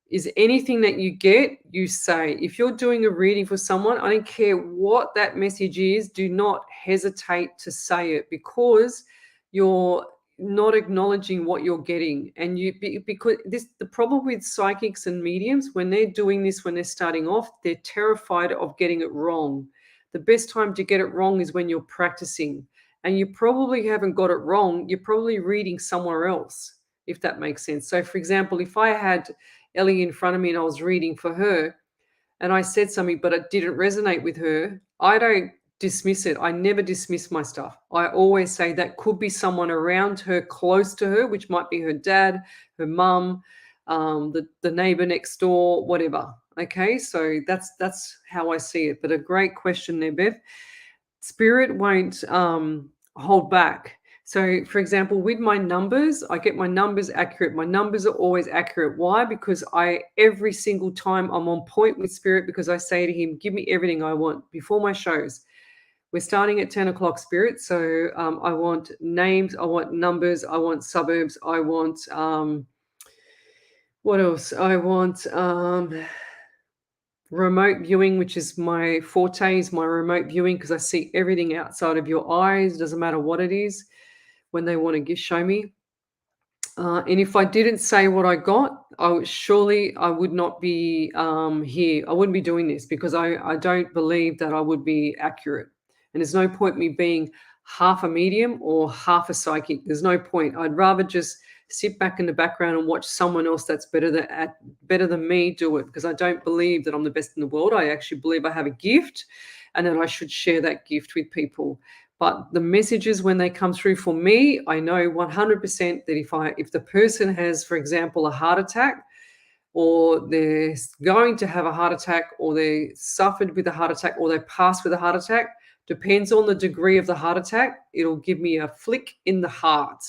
Is anything that you get, you say. If you're doing a reading for someone, I don't care what that message is, do not hesitate to say it, because you're not acknowledging what you're getting. And because the problem with psychics and mediums, when they're doing this, when they're starting off, they're terrified of getting it wrong. The best time to get it wrong is when you're practicing, and you probably haven't got it wrong. You're probably reading somewhere else, if that makes sense. So for example, if I had Ellie in front of me and I was reading for her and I said something but it didn't resonate with her, I don't dismiss it. I never dismiss my stuff. I always say that could be someone around her, close to her, which might be her dad, her mum, the neighbor next door, whatever. Okay, so that's how I see it. But a great question there, Bev. Spirit won't hold back. So, for example, with my numbers, I get my numbers accurate. My numbers are always accurate. Why? Because every single time I'm on point with Spirit, because I say to him, give me everything I want before my shows. We're starting at 10 o'clock, Spirit. So I want names, I want numbers, I want suburbs, I want, what else? I want remote viewing, which is my forte, is my remote viewing, because I see everything outside of your eyes. Doesn't matter what it is when they want to show me. And if I didn't say what I got, I would not be here. I wouldn't be doing this, because I don't believe that I would be accurate. And there's no point me being half a medium or half a psychic. There's no point. I'd rather just sit back in the background and watch someone else that's better than me do it, because I don't believe that I'm the best in the world. I actually believe I have a gift and that I should share that gift with people. But the messages, when they come through for me, I know 100% that if the person has, for example, a heart attack, or they're going to have a heart attack, or they suffered with a heart attack, or they passed with a heart attack, depends on the degree of the heart attack, it'll give me a flick in the heart.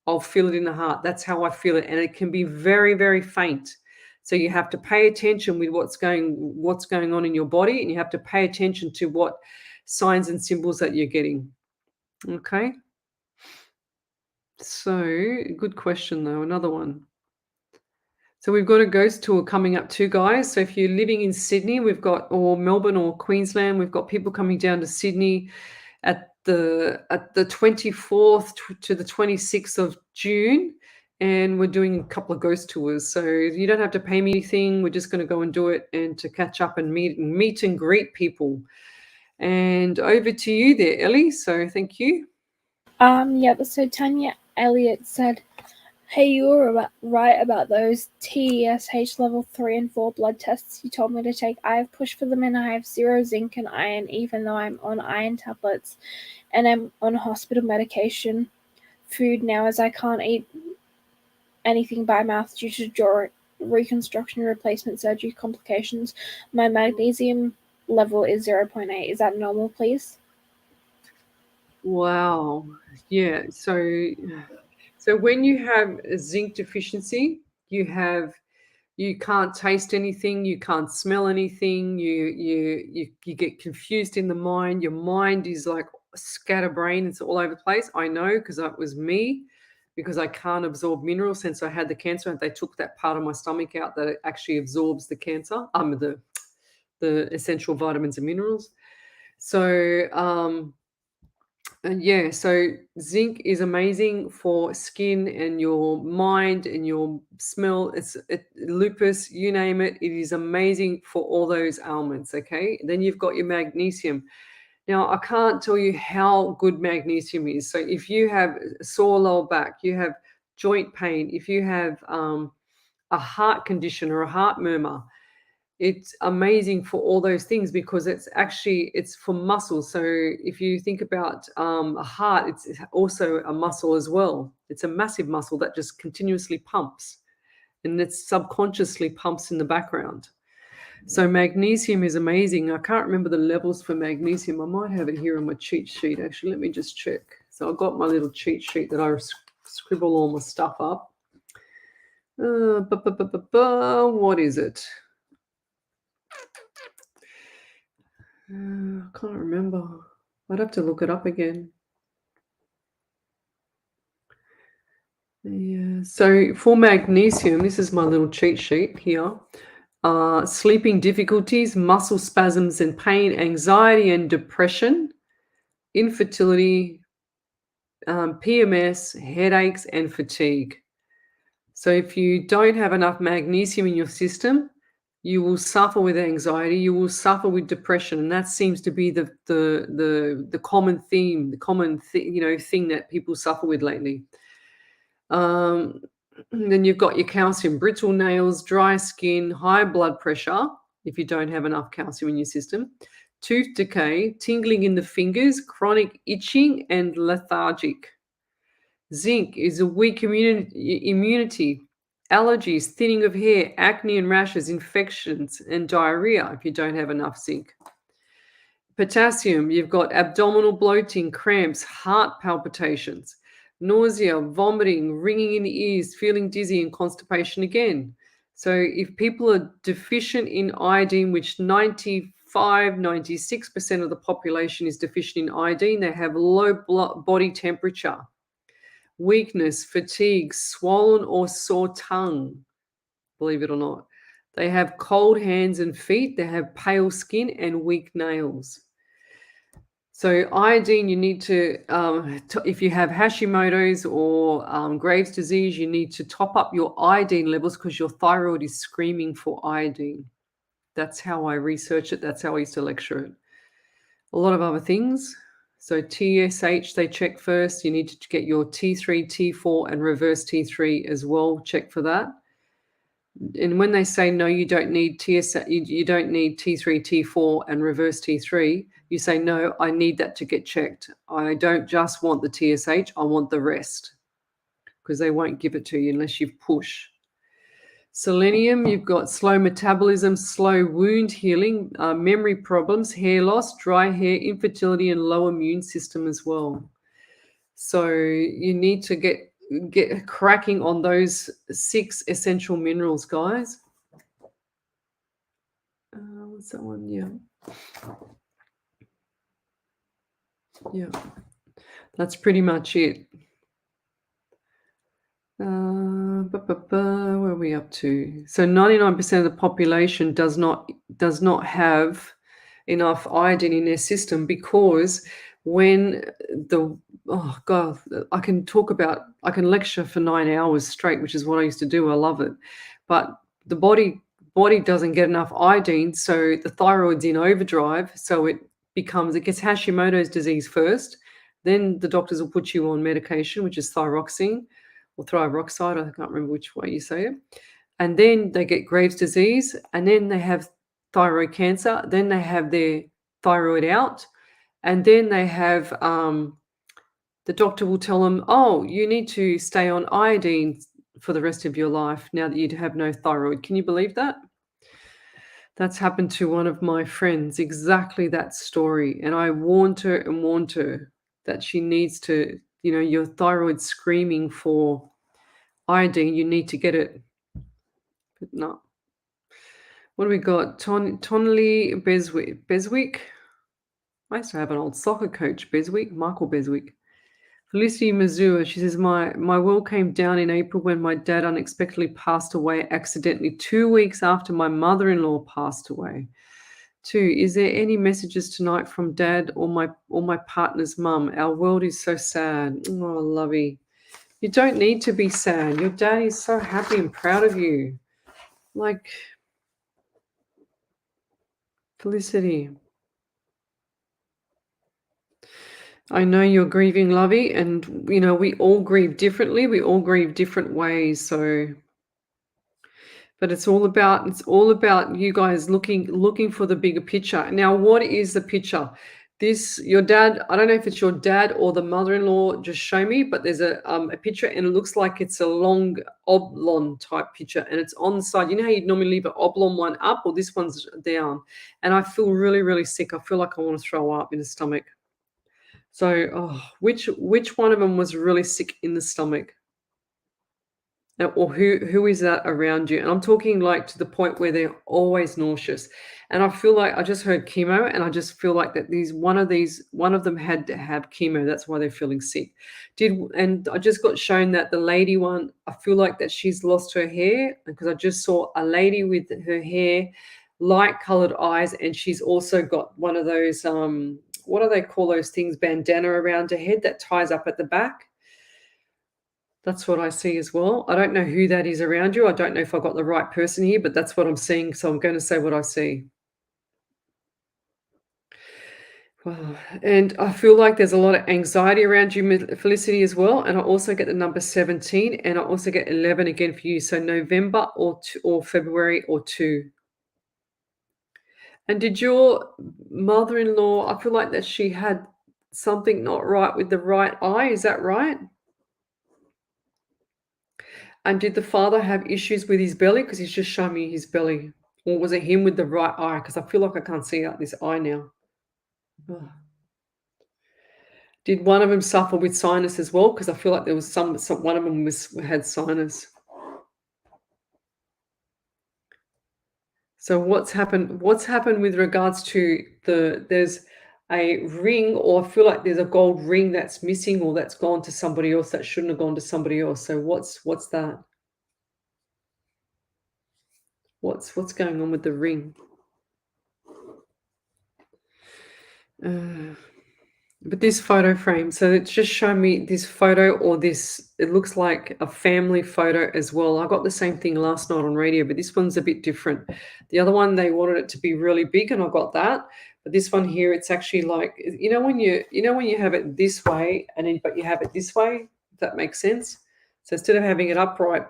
I'll feel it in the heart. That's how I feel it. And it can be very, very faint. So you have to pay attention with what's going on in your body, and you have to pay attention to what signs and symbols that you're getting. Okay. So good question, though. Another one. So we've got a ghost tour coming up too, guys. So if you're living in Sydney, or Melbourne or Queensland, we've got people coming down to Sydney at the 24th to the 26th of June. And we're doing a couple of ghost tours. So you don't have to pay me anything. We're just going to go and do it, and to catch up and meet and greet people. And over to you there, Ellie. So thank you. Yeah, so Tanya Elliott said, hey, you were right about those TESH level 3 and 4 blood tests you told me to take. I have pushed for them and I have 0 zinc and iron, even though I'm on iron tablets and I'm on hospital medication. Food now, as I can't eat anything by mouth due to jaw reconstruction replacement surgery complications. My magnesium level is 0.8. Is that normal, please? Wow. Yeah. So when you have a zinc deficiency, you can't taste anything, you can't smell anything, you get confused in the mind. Your mind is like a scatterbrain, it's all over the place. I know, because that was me, because I can't absorb minerals since I had the cancer, and they took that part of my stomach out that it actually absorbs the cancer, the essential vitamins and minerals. So yeah, so zinc is amazing for skin and your mind and your smell. Lupus, you name it. It is amazing for all those ailments. Okay, then you've got your magnesium. Now, I can't tell you how good magnesium is. So if you have a sore lower back, you have joint pain, if you have a heart condition or a heart murmur. It's amazing for all those things because it's for muscles. So if you think about a heart, it's also a muscle as well. It's a massive muscle that just continuously pumps, and it subconsciously pumps in the background. So magnesium is amazing. I can't remember the levels for magnesium. I might have it here on my cheat sheet. Actually, let me just check. So I've got my little cheat sheet that I scribble all my stuff up. What is it? I can't remember. I'd have to look it up again. Yeah. So for magnesium, this is my little cheat sheet here. Sleeping difficulties, muscle spasms and pain, anxiety and depression, infertility, PMS, headaches, and fatigue. So if you don't have enough magnesium in your system, you will suffer with anxiety, you will suffer with depression, and that seems to be the common theme, thing that people suffer with lately. Then you've got your calcium, brittle nails, dry skin, high blood pressure if you don't have enough calcium in your system, tooth decay, tingling in the fingers, chronic itching, and lethargic. Zinc is a weak immunity, allergies, thinning of hair, acne and rashes, infections, and diarrhea if you don't have enough zinc. Potassium, you've got abdominal bloating, cramps, heart palpitations, nausea, vomiting, ringing in the ears, feeling dizzy, and constipation again. So if people are deficient in iodine, which 96% of the population is deficient in iodine, they have low body temperature, weakness, fatigue, swollen or sore tongue, believe it or not. They have cold hands and feet, they have pale skin and weak nails. So iodine, you need to if you have Hashimoto's or Graves' disease, you need to top up your iodine levels because your thyroid is screaming for iodine. That's how I research it. That's how I used to lecture it. A lot of other things. So TSH, they check first. You need to get your T3, T4, and reverse T3 as well. Check for that. And when they say no, you don't need TSH, you don't need T3, T4, and reverse T3, you say no, I need that to get checked. I don't just want the TSH, I want the rest, because they won't give it to you unless you push. Selenium, you've got slow metabolism, slow wound healing, memory problems, hair loss, dry hair, infertility, and low immune system as well. So you need to get cracking on those 6 essential minerals, guys. What's that one? Yeah, that's pretty much it. Where are we up to? So 99% of the population does not have enough iodine in their system because when oh God, I can lecture for 9 hours straight, which is what I used to do. I love it. But the body doesn't get enough iodine, so the thyroid's in overdrive, so it gets Hashimoto's disease first. Then the doctors will put you on medication, which is thyroxine or thyroxide, I can't remember which way you say it. And then they get Graves' disease, and then they have thyroid cancer, then they have their thyroid out, and then they have the doctor will tell them, oh, you need to stay on iodine for the rest of your life now that you have no thyroid. Can you believe that? That's happened to one of my friends, exactly that story. And I warned her that she needs to, your thyroid's screaming for iodine, you need to get it. But no. What do we got? Tonley Beswick. I used to have an old soccer coach, Michael Beswick. Felicity Mazur, she says, my world came down in April when my dad unexpectedly passed away accidentally 2 weeks after my mother-in-law passed away. 2, is there any messages tonight from dad or my partner's mum? Our world is so sad. Oh, lovey. You don't need to be sad. Your dad is so happy and proud of you. Like, Felicity, I know you're grieving, lovey, and we all grieve differently. We all grieve different ways. So But it's all about you guys looking for the bigger picture. Now, what is the picture? Your dad, I don't know if it's your dad or the mother-in-law, just show me, but there's a picture and it looks like it's a long oblong type picture and it's on the side. You know how you'd normally leave an oblong one up, or this one's down. And I feel really, really sick. I feel like I want to throw up in the stomach. So, which one of them was really sick in the stomach? Or who is that around you? And I'm talking like to the point where they're always nauseous. And I feel like I just heard chemo, and I just feel like that one of them had to have chemo. That's why they're feeling sick. And I just got shown that the lady one, I feel like that she's lost her hair, because I just saw a lady with her hair, light colored eyes, and she's also got one of those what do they call those things, bandana around her head that ties up at the back. That's what I see as well. I don't know who that is around you. I don't know if I got the right person here, but that's what I'm seeing. So I'm going to say what I see. Wow. And I feel like there's a lot of anxiety around you, Felicity, as well. And I also get the number 17, and I also get 11 again for you. So November or February or 2. And did your mother-in-law, I feel like that she had something not right with the right eye. Is that right? And did the father have issues with his belly? Because he's just shown me his belly. Or was it him with the right eye? Because I feel like I can't see out this eye now. Ugh. Did one of them suffer with sinus as well? Because I feel like there was one of them had sinus. So what's happened with regards to there's a ring, or I feel like there's a gold ring that's missing, or that's gone to somebody else that shouldn't have gone to somebody else. So what's that? What's going on with the ring? But this photo frame, so it's just showing me this photo, or this, it looks like a family photo as well. I got the same thing last night on radio, but this one's a bit different. The other one, they wanted it to be really big, and I got that. But this one here, it's actually like, when you have it this way, but you have it this way, if that makes sense. So instead of having it upright,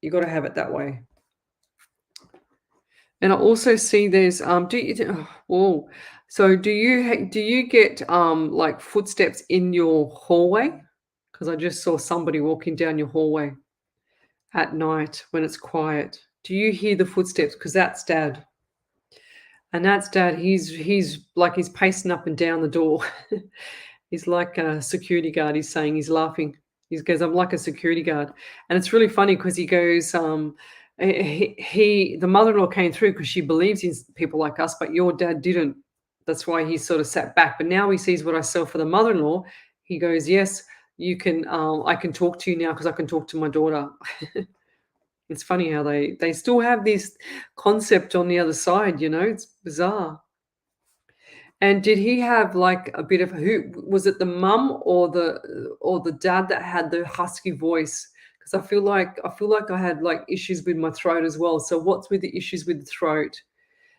you got to have it that way. And I also see there's so do you get like footsteps in your hallway? Because I just saw somebody walking down your hallway at night when it's quiet. Do you hear the footsteps? Because that's Dad. And that's Dad. He's pacing up and down the door. He's like a security guard. He's saying, he's laughing. He goes, I'm like a security guard. And it's really funny because he goes, the mother-in-law came through because she believes in people like us, but your dad didn't. That's why he sort of sat back. But now he sees what I sell for the mother-in-law. He goes, yes, you can. I can talk to you now because I can talk to my daughter. It's funny how they still have this concept on the other side. It's bizarre. And did he have like a bit of, who was it, the mum or the dad that had the husky voice? Because I feel like I had like issues with my throat as well. So what's with the issues with the throat?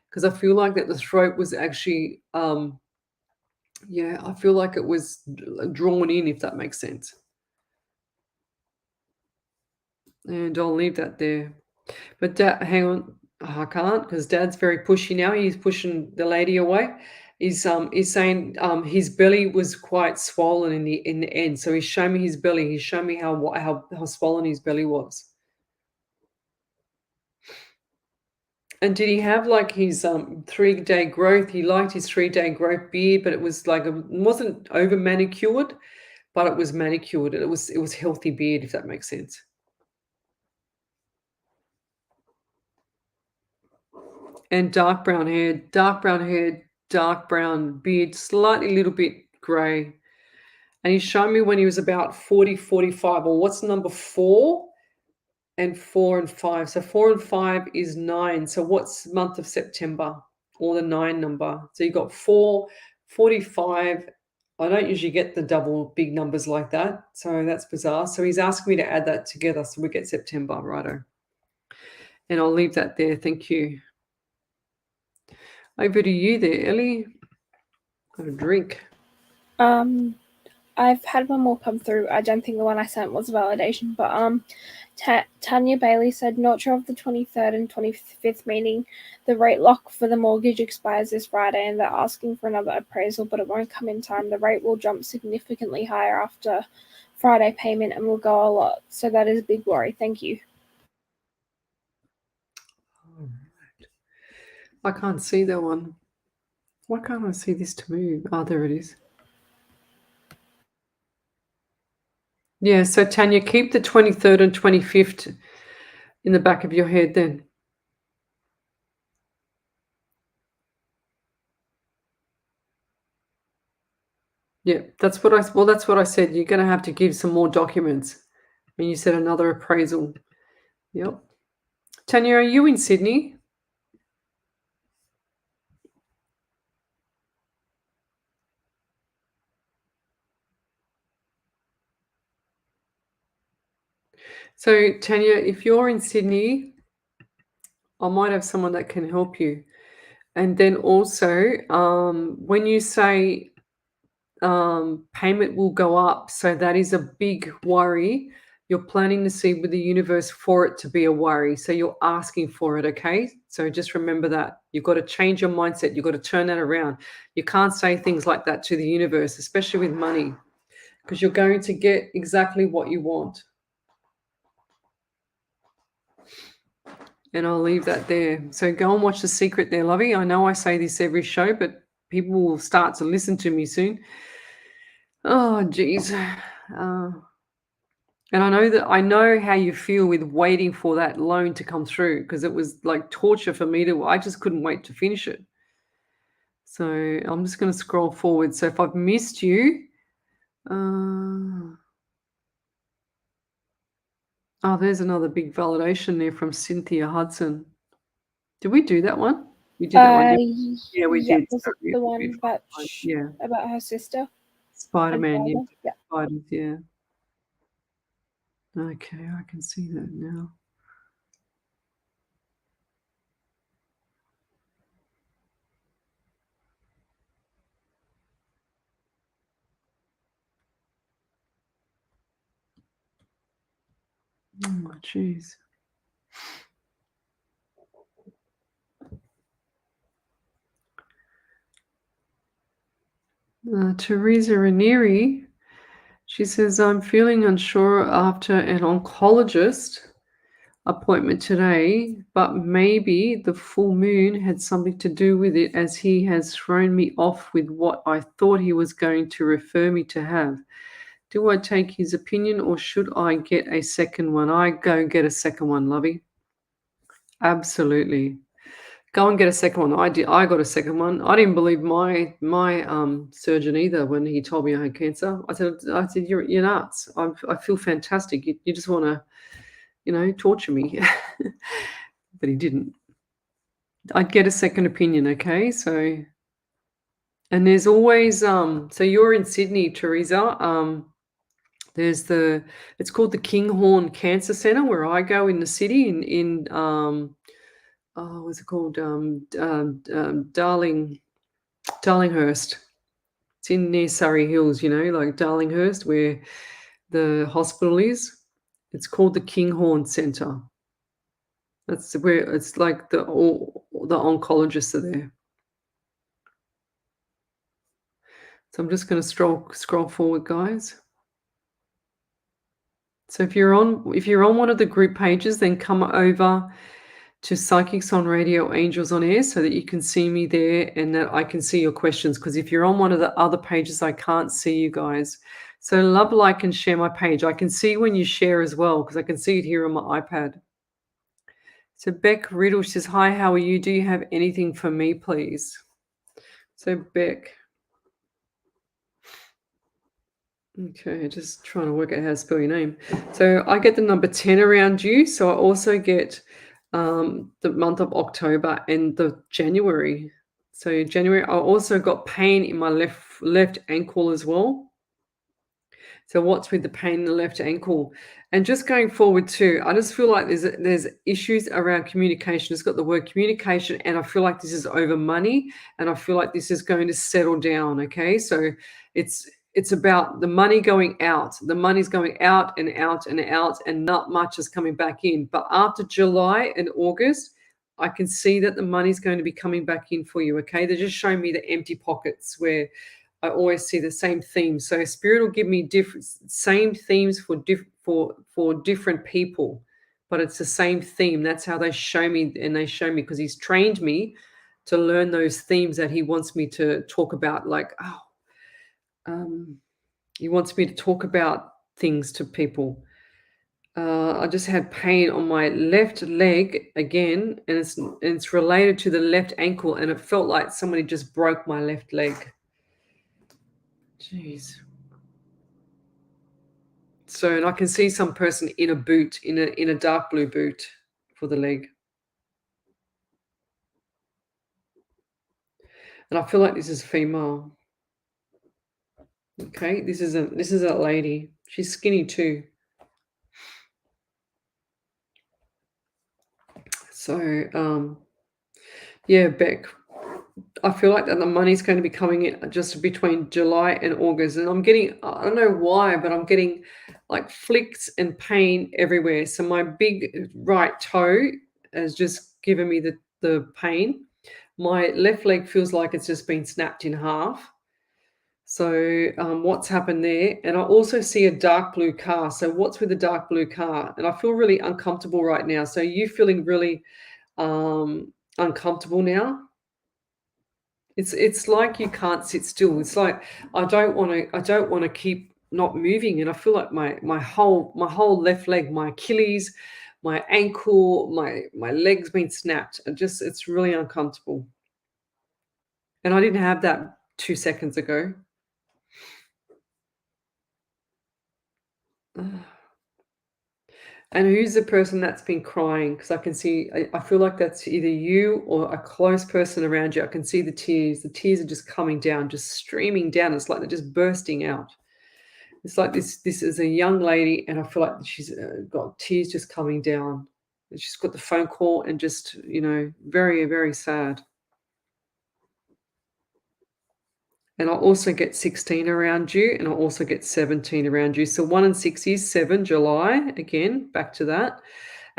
Because I feel like that the throat was actually I feel like it was drawn in, if that makes sense. And I'll leave that there. But Dad, hang on. Oh, I can't, because Dad's very pushy now. He's pushing the lady away. He's saying his belly was quite swollen in the end. So he's showing me his belly. He's showing me how swollen his belly was. And did he have like his 3-day growth? He liked his 3-day growth beard, but it was like it wasn't over manicured, but it was manicured. It was healthy beard, if that makes sense. And dark brown hair, dark brown beard, slightly little bit grey. And he's shown me when he was about 40, 45, or what's number 4 and 4 and 5. So 4 and 5 is 9. So what's month of September, or the 9 number? So you got 4, 45. I don't usually get the double big numbers like that. So that's bizarre. So he's asking me to add that together so we get September, righto. And I'll leave that there. Thank you. Over to you there, Ellie. Have a drink. I've had one more come through. I don't think the one I sent was validation, but Tanya Bailey said, not sure of the 23rd and 25th meeting. The rate lock for the mortgage expires this Friday and they're asking for another appraisal, but it won't come in time. The rate will jump significantly higher after Friday payment and will go a lot. So that is a big worry. Thank you. All right. I can't see that one. Why can't I see this to move? Oh, there it is. Yeah, so Tanya, keep the 23rd and 25th in the back of your head then. Yeah, that's what I said. You're going to have to give some more documents. And you said another appraisal. Yep. Tanya, are you in Sydney? So, Tanya, if you're in Sydney, I might have someone that can help you. And then also, when you say payment will go up, so that is a big worry. You're planting the seed with the universe for it to be a worry. So you're asking for it, okay? So just remember that. You've got to change your mindset. You've got to turn that around. You can't say things like that to the universe, especially with money, because you're going to get exactly what you want. And I'll leave that there. So go and watch The Secret there, lovey. I know I say this every show, but people will start to listen to me soon. Oh, geez. And I know how you feel with waiting for that loan to come through, because it was like torture for me I just couldn't wait to finish it. So I'm just going to scroll forward. So if I've missed you, oh, there's another big validation there from Cynthia Hudson. Did we do that one? We did that one. Yeah, we did. Was it the one about her sister? Spider-Man, yeah. Spiders, yeah. Okay, I can see that now. Oh, jeez. Teresa Ranieri, she says, I'm feeling unsure after an oncologist appointment today, but maybe the full moon had something to do with it, as he has thrown me off with what I thought he was going to refer me to have. Do I take his opinion or should I get a second one? I go get a second one, lovey. Absolutely. Go and get a second one. I got a second one. I didn't believe my surgeon either when he told me I had cancer. I said you're nuts. I feel fantastic. You just want to, torture me. But he didn't. I'd get a second opinion, okay? So, and there's always so you're in Sydney, Teresa. It's called the Kinghorn Cancer Centre, where I go in the city in what's it called? Darlinghurst. It's in near Surrey Hills, like Darlinghurst, where the hospital is. It's called the Kinghorn Centre. That's where it's like all the oncologists are there. So I'm just going to scroll forward, guys. So if you're on one of the group pages, then come over to Psychics on Radio, Angels on Air, so that you can see me there and that I can see your questions. Because if you're on one of the other pages, I can't see you guys. So love, like, and share my page. I can see when you share as well, because I can see it here on my iPad. So Beck Riddle says, hi, how are you? Do you have anything for me, please? So Beck. Okay, just trying to work out how to spell your name. So I get the number 10 around you. So I also get the month of October and the January. So January, I also got pain in my left ankle as well. So what's with the pain in the left ankle? And just going forward too, I just feel like there's issues around communication. It's got the word communication, and I feel like this is over money, and I feel like this is going to settle down. Okay, so it's about the money going out. The money's going out and out and out, and not much is coming back in. But after July and August, I can see that the money's going to be coming back in for you. Okay, they're just showing me the empty pockets where I always see the same themes. So Spirit will give me different same themes for different people, but it's the same theme. That's how they show me, and they show me because He's trained me to learn those themes that He wants me to talk about. Like, He wants me to talk about things to people. I just had pain on my left leg again, and it's related to the left ankle, and it felt like somebody just broke my left leg. Jeez. So, and I can see some person in a boot, in a dark blue boot for the leg. And I feel like this is female. Okay, this is a lady. She's skinny too. So, yeah, Beck, I feel like that the money's going to be coming in just between July and August. And I'm getting, I don't know why, but I'm getting like flicks and pain everywhere. So my big right toe has just given me the pain. My left leg feels like it's just been snapped in half. So what's happened there? And I also see a dark blue car. So what's with the dark blue car? And I feel really uncomfortable right now. So you feeling really uncomfortable now? It's like you can't sit still. It's like I don't want to keep not moving, and I feel like my whole left leg, my Achilles, my ankle, my leg's been snapped. It's really uncomfortable. And I didn't have that 2 seconds ago. And who's the person that's been crying? Because I can see, I feel like that's either you or a close person around you. I can see the tears. The tears are just coming down, just streaming down. It's like they're just bursting out. It's like this is a young lady, and I feel like she's got tears just coming down. She's got the phone call and just, very, very sad. And I also get 16 around you, and I also get 17 around you. So 1 and 6 is 7, July, again, back to that.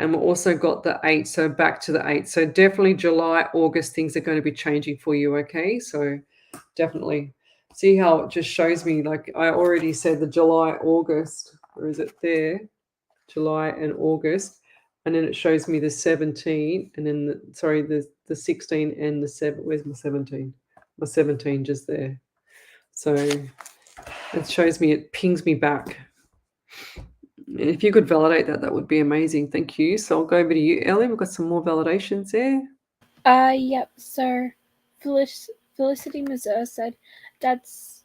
And we've also got the 8, so back to the 8. So definitely July, August, things are going to be changing for you, okay? So definitely. See how it just shows me, like I already said, the July, August. Or is it there? July and August. And then it shows me the 17, and then, the 16 and the 7. Where's my 17? My 17 just there. So it shows me, it pings me back. If you could validate that, that would be amazing. Thank you. So I'll go over to you, Ellie. We've got some more validations there. Yep. So Felicity Mazur said, Dad's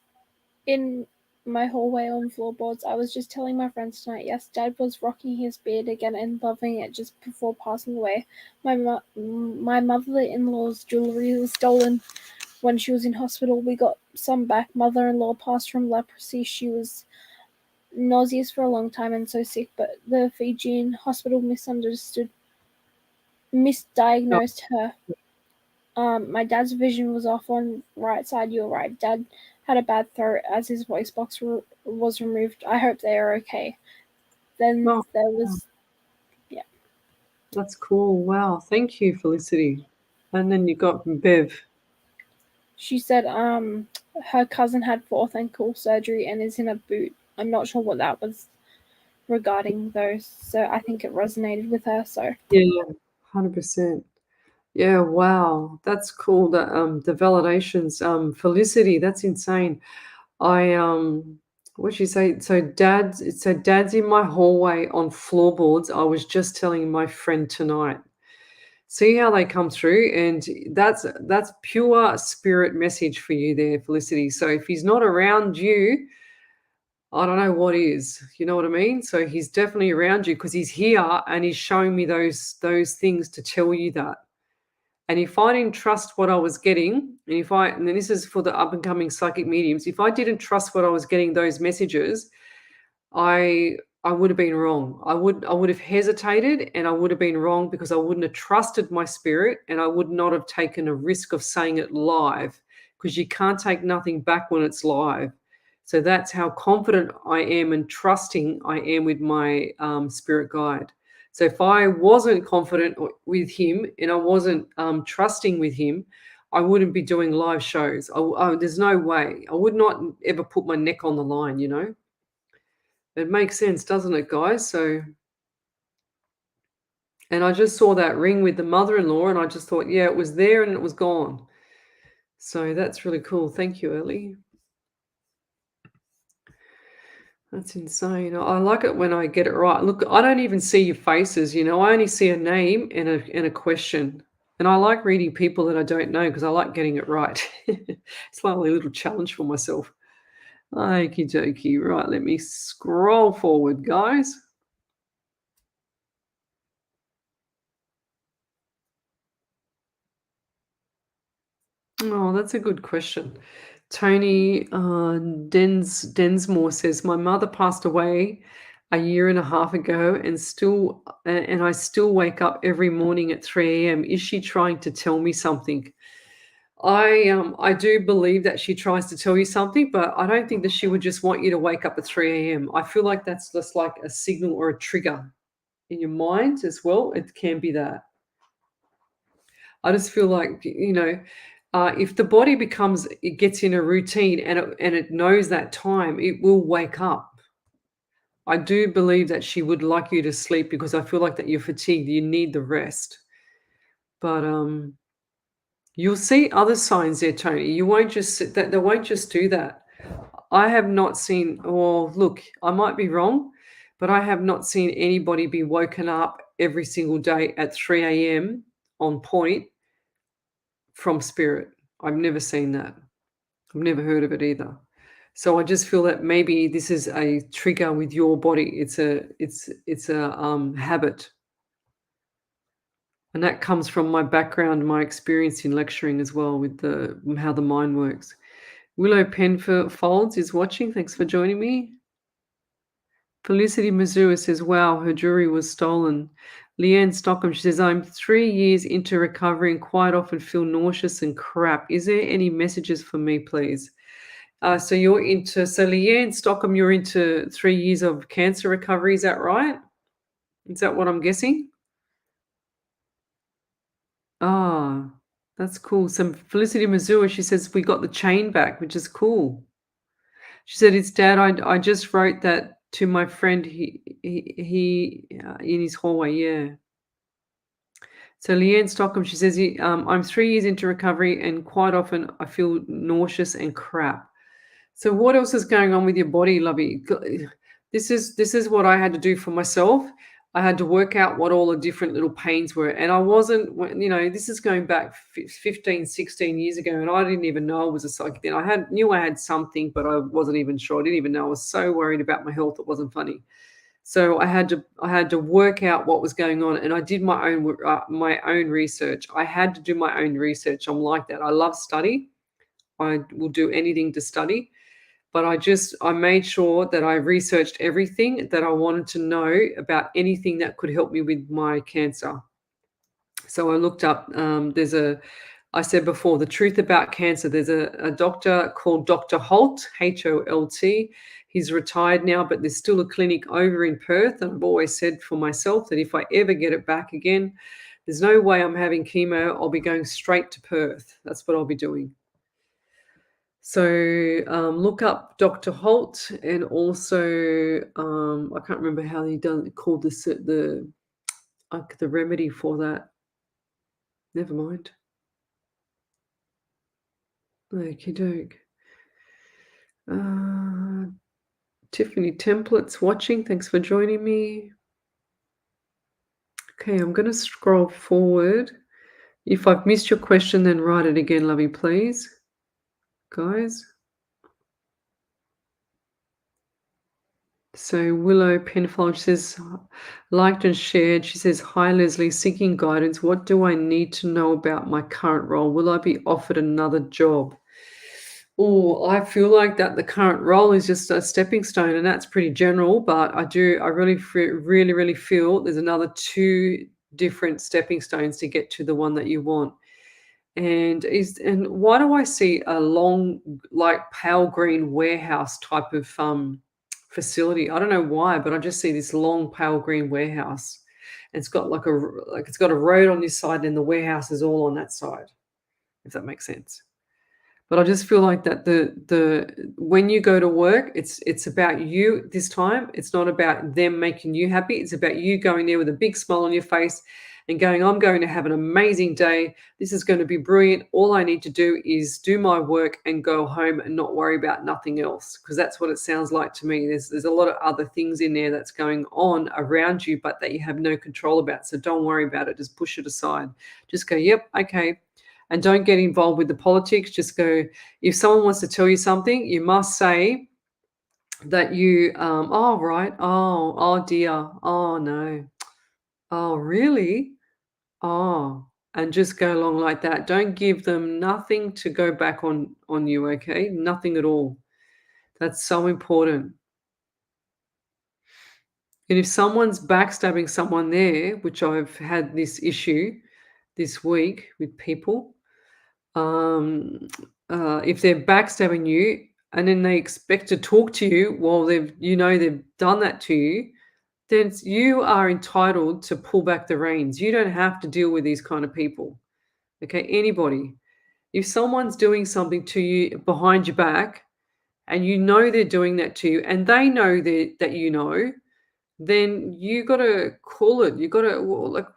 in my hallway on floorboards. I was just telling my friends tonight, yes, Dad was rocking his beard again and loving it just before passing away. My mother-in-law's jewelry was stolen when she was in hospital. We got some back. Mother-in-law passed from leprosy. She was nauseous for a long time and so sick, but the Fijian hospital misdiagnosed her. My dad's vision was off on right side. You're right. Dad had a bad throat as his voice box was removed. I hope they are okay. Then there was, yeah. That's cool. Wow. Thank you, Felicity. And then you got Bev. She said her cousin had fourth ankle surgery and is in a boot. I'm not sure what that was regarding those, so I think it resonated with her. So yeah, 100%. Yeah, wow, that's cool. The validations, Felicity, that's insane. What'd she say? So dad's in my hallway on floorboards. I was just telling my friend tonight. See how they come through, and that's pure spirit message for you there, Felicity. So if he's not around you, I don't know what is. You know what I mean? So he's definitely around you because he's here and he's showing me those things to tell you that. And if I didn't trust what I was getting, and then this is for the up and coming psychic mediums, if I didn't trust what I was getting, those messages, I would have been wrong. I would have hesitated, and I would have been wrong because I wouldn't have trusted my spirit, and I would not have taken a risk of saying it live, because you can't take nothing back when it's live. So that's how confident I am and trusting I am with my spirit guide. So if I wasn't confident with him and I wasn't trusting with him, I wouldn't be doing live shows. There's no way. I would not ever put my neck on the line, you know? It makes sense, doesn't it, guys? So, and I just saw that ring with the mother-in-law and I just thought, yeah, it was there and it was gone. So that's really cool. Thank you, Ellie. That's insane. I like it when I get it right. Look, I don't even see your faces, you know. I only see a name and a question. And I like reading people that I don't know because I like getting it right. It's like a little challenge for myself. Okie dokie. Right, let me scroll forward, guys. Oh, that's a good question. Tony Densmore says, "My mother passed away a year and a half ago, and I still wake up every morning at 3 a.m. Is she trying to tell me something?" I do believe that she tries to tell you something, but I don't think that she would just want you to wake up at 3 a.m. I feel like that's just like a signal or a trigger in your mind as well. It can be that. I just feel like, if the body it gets in a routine and it knows that time, it will wake up. I do believe that she would like you to sleep because I feel like that you're fatigued. You need the rest. But you'll see other signs there, Tony. You won't just sit that they won't just do that. I have not seen, or look, I might be wrong, but I have not seen anybody be woken up every single day at 3 a.m. on point from spirit. I've never seen that. I've never heard of it either. So I just feel that maybe this is a trigger with your body. It's a habit, and that comes from my background, my experience in lecturing as well with the how the mind works. Willow Penfolds is watching. Thanks for joining me. Felicity Missouri says, "Wow, her jewelry was stolen." Leanne Stockham, she says, "I'm 3 years into recovery and quite often feel nauseous and crap. Is there any messages for me, please?" So Leanne Stockham, you're into 3 years of cancer recovery. Is that right? Is that what I'm guessing? Ah, that's cool. So Felicity Missouri, she says, "We got the chain back," which is cool. She said, "It's Dad. I just wrote that to my friend. He in his hallway. Yeah." So Leanne Stockham, she says, "I'm 3 years into recovery and quite often I feel nauseous and crap." So what else is going on with your body, lovey? This is what I had to do for myself. I had to work out what all the different little pains were. And I wasn't, this is going back 15, 16 years ago, and I didn't even know I was a psychic then. Knew I had something, but I wasn't even sure. I didn't even know. I was so worried about my health, it wasn't funny. So I had to work out what was going on, and I did my own research. I had to do my own research. I'm like that. I love study. I will do anything to study. But I made sure that I researched everything that I wanted to know about anything that could help me with my cancer. So I looked up, I said before, the truth about cancer. There's a doctor called Dr. Holt, Holt. He's retired now, but there's still a clinic over in Perth. And I've always said for myself that if I ever get it back again, there's no way I'm having chemo. I'll be going straight to Perth. That's what I'll be doing. So look up Dr. Holt, and also I can't remember how he called the remedy for that. Never mind. Okie doke. Tiffany Templates watching. Thanks for joining me. Okay, I'm going to scroll forward. If I've missed your question, then write it again, lovey, please, guys. So Willow Penfold says, liked and shared. She says, "Hi Lesley, seeking guidance. What do I need to know about my current role? Will I be offered another job?" Oh, I feel like that the current role is just a stepping stone, and that's pretty general. But I really, really feel there's another two different stepping stones to get to the one that you want. And why do I see a long, like pale green warehouse type of facility? I don't know why, but I just see this long pale green warehouse. It's got it's got a road on this side, and the warehouse is all on that side, if that makes sense. But I just feel like that the when you go to work, it's about you this time. It's not about them making you happy. It's about you going there with a big smile on your face and going, I'm going to have an amazing day. This is going to be brilliant. All I need to do is do my work and go home and not worry about nothing else. Because that's what it sounds like to me. There's a lot of other things in there that's going on around you, but that you have no control about. So don't worry about it. Just push it aside. Just go, yep, okay. And don't get involved with the politics. Just go, if someone wants to tell you something, you must say that you, oh, right, oh dear, oh no, oh, really, oh, and just go along like that. Don't give them nothing to go back on you, okay? Nothing at all. That's so important. And if someone's backstabbing someone there, which I've had this issue this week with people, um, if they're backstabbing you and then they expect to talk to you while they've done that to you, then you are entitled to pull back the reins. You don't have to deal with these kind of people. Okay, anybody. If someone's doing something to you behind your back and you know they're doing that to you and they know that you know, then you got to call it. You got to, like,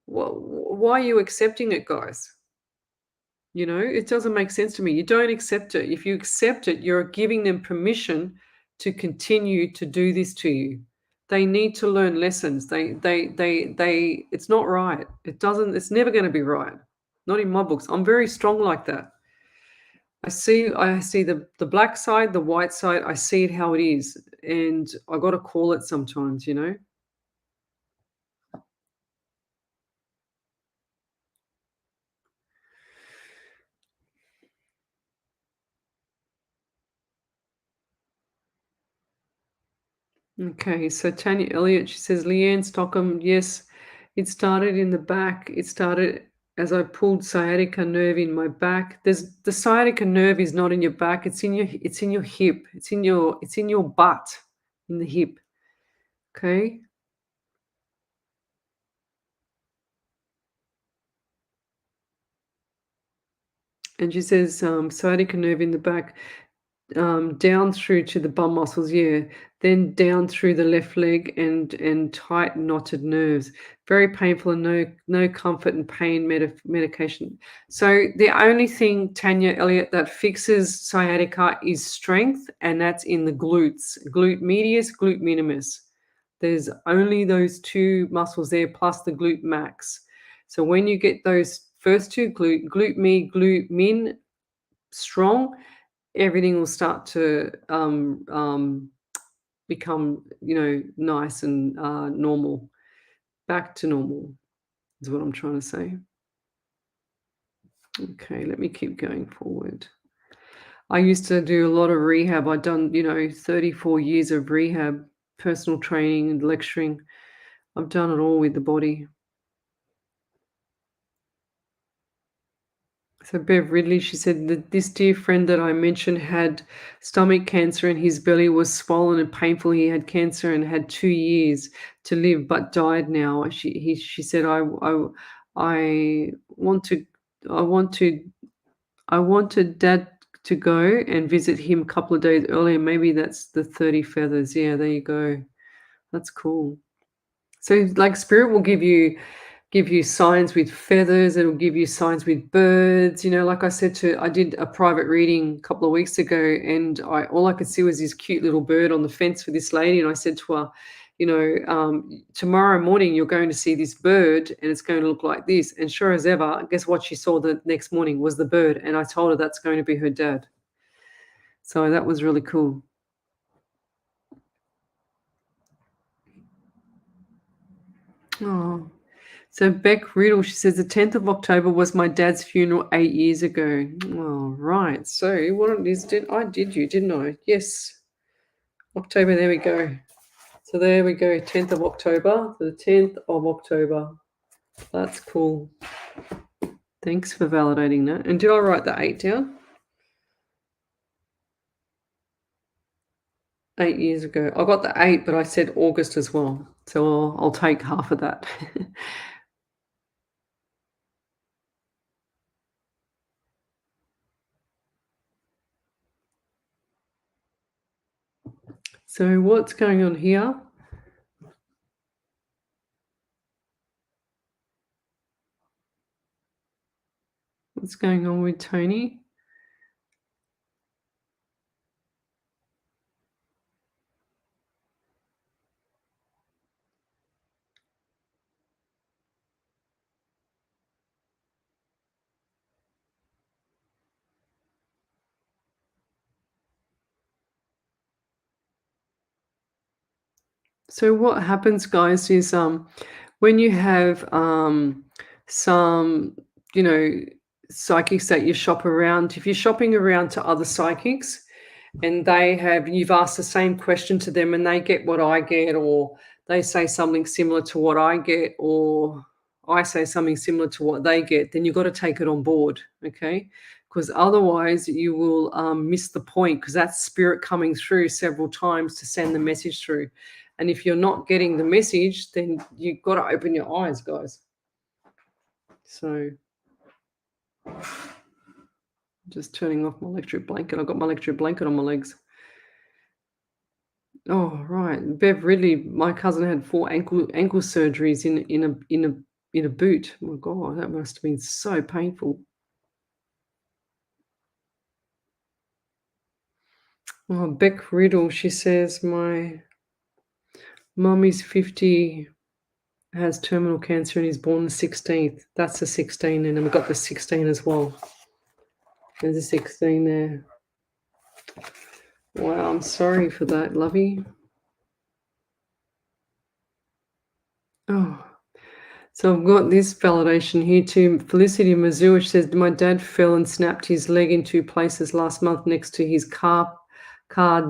why are you accepting it, guys? You know, it doesn't make sense to me. You don't accept it. If you accept it, you're giving them permission to continue to do this to you. They need to learn lessons. It's not right. It's never going to be right. Not in my books. I'm very strong like that. I see the black side, the white side. I see it how it is. And I got to call it sometimes, you know. Okay, so Tanya Elliott, she says, Leanne Stockham, yes, it started in the back. It started as I pulled sciatica nerve in my back. The sciatica nerve is not in your back, it's in your hip. It's in your butt, in the hip. Okay. And she says, sciatica nerve in the back. Down through to the bum muscles, yeah. Then down through the left leg and tight knotted nerves. Very painful and no comfort and pain medication. So the only thing, Tanya Elliott, that fixes sciatica is strength, and that's in the glutes, glute medius, glute minimus. There's only those two muscles there plus the glute max. So when you get those first two, glute me, glute min strong, everything will start to become, nice and normal, back to normal is what I'm trying to say. Okay, let me keep going forward. I used to do a lot of rehab. I'd done, 34 years of rehab, personal training and lecturing. I've done it all with the body. So Bev Ridley, she said that this dear friend that I mentioned had stomach cancer and his belly was swollen and painful. He had cancer and had 2 years to live, but died now. She said, I want to I want to I wanted Dad to go and visit him a couple of days earlier. Maybe that's the 30 feathers. Yeah, there you go. That's cool. So like spirit will give you signs with feathers, it'll give you signs with birds. Like I did a private reading a couple of weeks ago, and all I could see was this cute little bird on the fence for this lady, and I said to her, tomorrow morning you're going to see this bird and it's going to look like this. And sure as ever, guess what she saw the next morning was the bird, and I told her that's going to be her dad. So that was really cool. Oh. So Beck Riddle, she says the 10th of October was my dad's funeral 8 years ago. Oh, right. So what it is, I did you, didn't I? Yes. October, there we go. So there we go, 10th of October, the 10th of October. That's cool. Thanks for validating that. And did I write the 8 down? 8 years ago. I got the 8, but I said August as well. So I'll take half of that. So what's going on here? What's going on with Tony? So what happens, guys, is when you have some, you know, psychics that you shop around, if you're shopping around to other psychics and you've asked the same question to them and they get what I get, or they say something similar to what I get, or I say something similar to what they get, then you've got to take it on board, okay? Because otherwise you will miss the point, because that's spirit coming through several times to send the message through. And if you're not getting the message, then you've got to open your eyes, guys. So just turning off my electric blanket. I've got my electric blanket on my legs. Oh, right. Bev Ridley, my cousin had 4 ankle surgeries in a boot. Oh my God, that must have been so painful. Oh, Beck Riddle, she says, my mum is 50, has terminal cancer and is born the 16th. That's the 16, and then we've got the 16 as well. There's a 16 there. Wow, I'm sorry for that, lovey. Oh, so I've got this validation here too. Felicity Mizzou, which says, my dad fell and snapped his leg in 2 places last month next to his car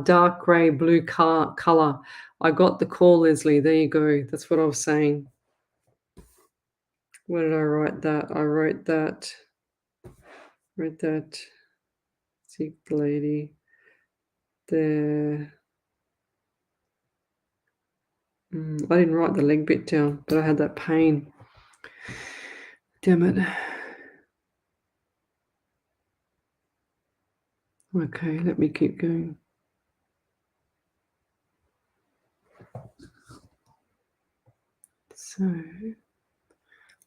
dark grey blue color. I got the call, Lesley. There you go. That's what I was saying. Where did I write that? I wrote that. Sick lady. There. I didn't write the leg bit down, but I had that pain. Damn it. Okay, let me keep going. So, I'm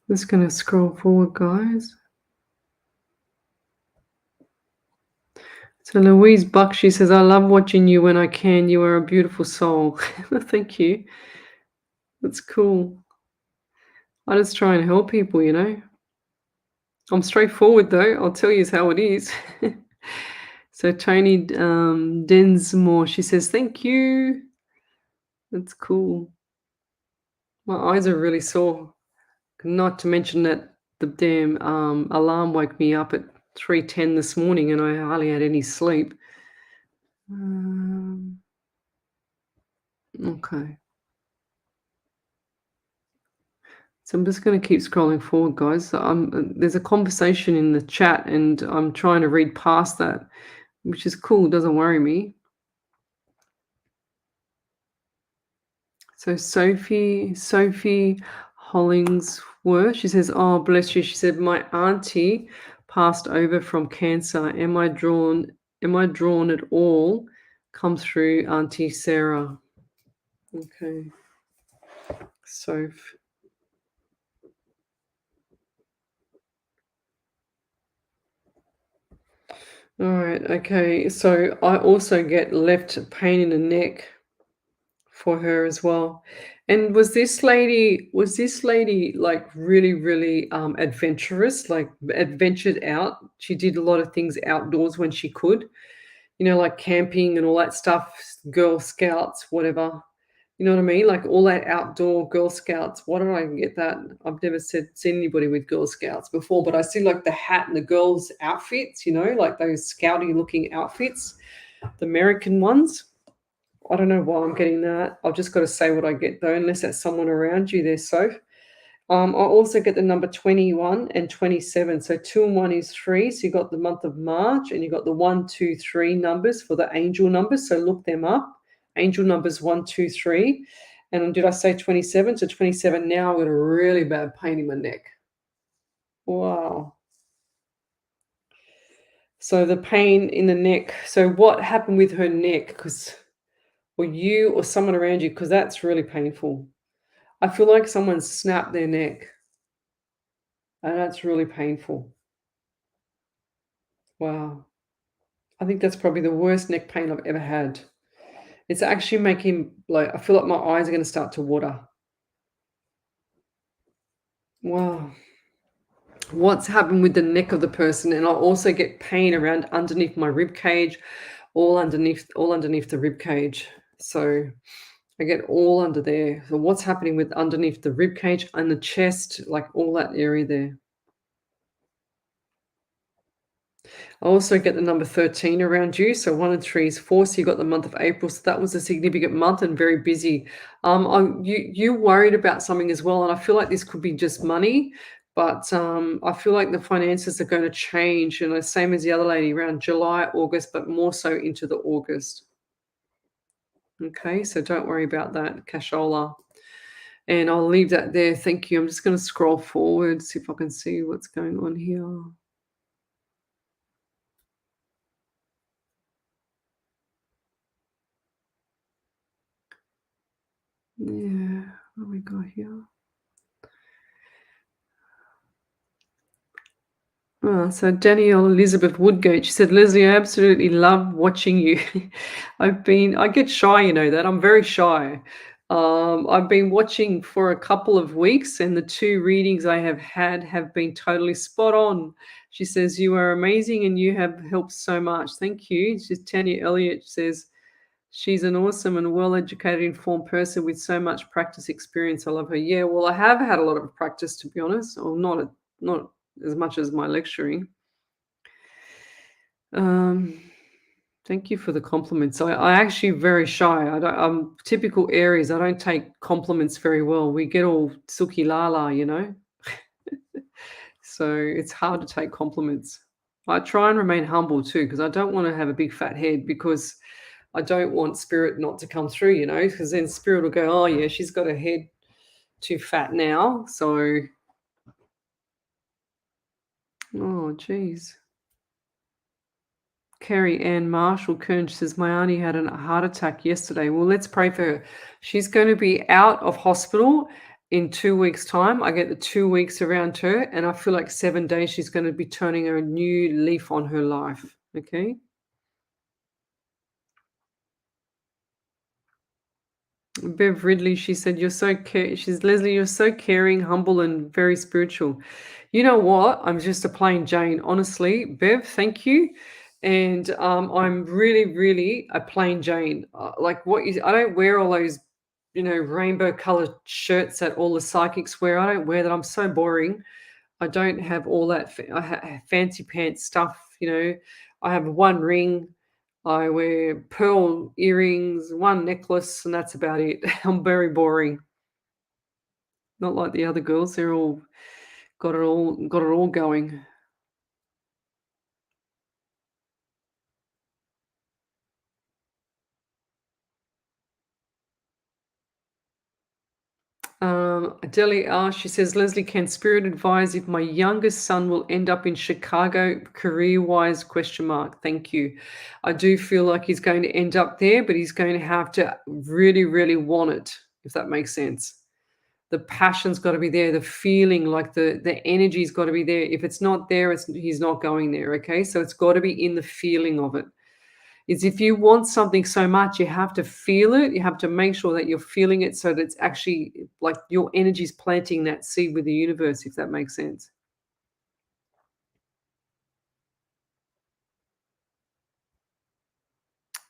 just going to scroll forward, guys. So Louise Buck, she says, I love watching you when I can. You are a beautiful soul. Thank you. That's cool. I just try and help people, you know. I'm straightforward, though. I'll tell you how it is. So Tony Densmore, she says, thank you. That's cool. My eyes are really sore. Not to mention that the damn alarm woke me up at 3:10 this morning and I hardly had any sleep. Okay. So I'm just going to keep scrolling forward, guys. There's a conversation in the chat and I'm trying to read past that, which is cool. Doesn't worry me. So Sophie Hollingsworth, she says, oh, bless you. She said, my auntie passed over from cancer. Am I drawn at all? Come through, Auntie Sarah. Okay. Soph. All right. Okay. So I also get left pain in the neck for her as well. And was this lady like really, really adventurous, like adventured out? She did a lot of things outdoors when she could, you know, like camping and all that stuff, Girl Scouts, whatever. You know what I mean? Like all that outdoor Girl Scouts. Why don't I get that? I've never seen anybody with Girl Scouts before, but I see like the hat and the girls' outfits, you know, like those scouty looking outfits, the American ones. I don't know why I'm getting that. I've just got to say what I get though, unless that's someone around you there, Soph. I also get the number 21 and 27. So 2 and 1 is 3. So you got the month of March and you got the 1, 2, 3 numbers for the angel numbers. So look them up. Angel numbers 1, 2, 3. And did I say 27? So 27 now I've got a really bad pain in my neck. Wow. So the pain in the neck. So what happened with her neck? Because or you or someone around you, because that's really painful. I feel like someone snapped their neck, and that's really painful. Wow. I think that's probably the worst neck pain I've ever had. It's actually making like I feel like my eyes are going to start to water. Wow. What's happened with the neck of the person? And I also get pain around underneath my rib cage, all underneath the rib cage. So I get all under there. So what's happening with underneath the rib cage and the chest, like all that area there? I also get the number 13 around you. So 1 and 3 is 4. So you got the month of April. So that was a significant month and very busy. You worried about something as well. And I feel like this could be just money, but I feel like the finances are going to change. And the same as the other lady around July, August, but more so into the August. Okay, so don't worry about that, cashola. And I'll leave that there. Thank you. I'm just going to scroll forward, see if I can see what's going on here. Yeah, what we got here? So Danielle Elizabeth Woodgate, she said, Leslie, I absolutely love watching you. I get shy, you know that. I'm very shy. I've been watching for a couple of weeks, and the 2 readings I have had have been totally spot on. She says, you are amazing and you have helped so much. Thank you. She's Tanya Elliott says, she's an awesome and well-educated, informed person with so much practice experience. I love her. Yeah, well, I have had a lot of practice, to be honest, or not as much as my lecturing. Um, Thank you for the compliments. I actually very shy. I don't. I'm typical Aries. I don't take compliments very well. We get all suki lala, you know. So it's hard to take compliments. I try and remain humble too, because I don't want to have a big fat head because I don't want spirit not to come through, you know, because then spirit will go, oh yeah, she's got a head too fat now. So, oh geez. Carrie Ann Marshall Kern says, my auntie had a heart attack yesterday. Well, let's pray for her. She's going to be out of hospital in 2 weeks' time. I get the 2 weeks around her, and I feel like 7 days she's going to be turning a new leaf on her life. Okay. Bev Ridley, she said, "You're so she's Leslie. You're so caring, humble, and very spiritual." You know what? I'm just a plain Jane, honestly. Bev, thank you. And I'm really, really a plain Jane. Like what you, I don't wear all those, you know, rainbow colored shirts that all the psychics wear. I don't wear that. I'm so boring. I don't have all that fancy pants stuff. You know, I have one ring. I wear pearl earrings, one necklace, and that's about it. I'm very boring. Not like the other girls. They're all got it all going. Adele R, she says, Leslie, can spirit advise if my youngest son will end up in Chicago career-wise? Question mark. Thank you. I do feel like he's going to end up there, but he's going to have to really, really want it, if that makes sense. The passion's got to be there, the feeling, like the energy's got to be there. If it's not there, he's not going there. Okay, so it's got to be in the feeling of it. Is if you want something so much, you have to feel it. You have to make sure that you're feeling it, so that it's actually like your energy's planting that seed with the universe, if that makes sense.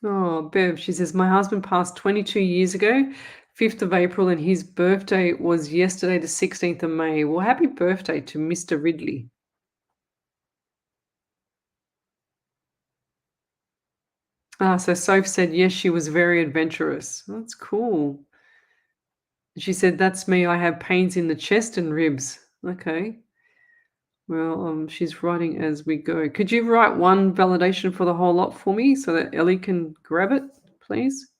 Oh, Bev, she says, my husband passed 22 years ago, 5th of April, and his birthday was yesterday, the 16th of May. Well, happy birthday to Mr. Ridley. So Soph said, yes, she was very adventurous. That's cool. She said, "That's me. I have pains in the chest and ribs." Okay. Well, she's writing as we go. Could you write one validation for the whole lot for me so that Ellie can grab it, please?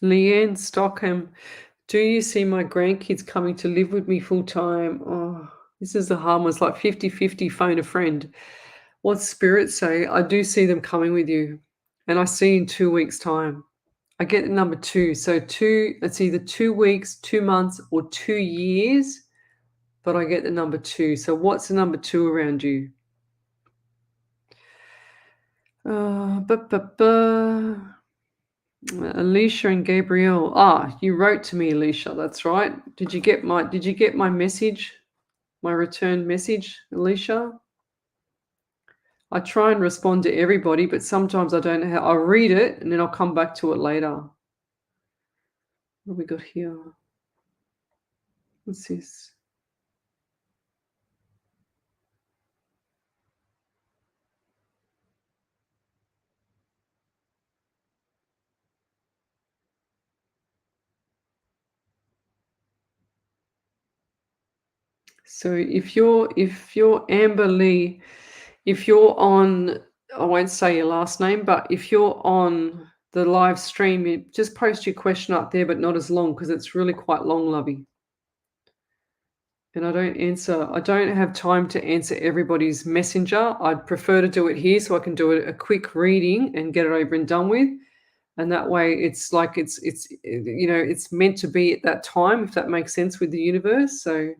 Leanne Stockham, do you see my grandkids coming to live with me full time? Oh, this is the hard one. It's like 50-50 phone a friend. What spirits say? I do see them coming with you. And I see in 2 weeks' time. I get the number two. So it's either 2 weeks, 2 months, or 2 years, but I get the number two. So what's the number two around you? Alicia and Gabrielle. Ah, you wrote to me, Alicia. That's right. Did you get my message? My return message, Alicia? I try and respond to everybody, but sometimes I don't know how. I'll read it and then I'll come back to it later. What have we got here? What's this? So if you're Amber Lee, if you're on, I won't say your last name, but if you're on the live stream, you just post your question up there, but not as long because it's really quite long, lovey. And I don't have time to answer everybody's messenger. I'd prefer to do it here so I can do a quick reading and get it over and done with. And that way it's like it's meant to be at that time, if that makes sense with the universe. So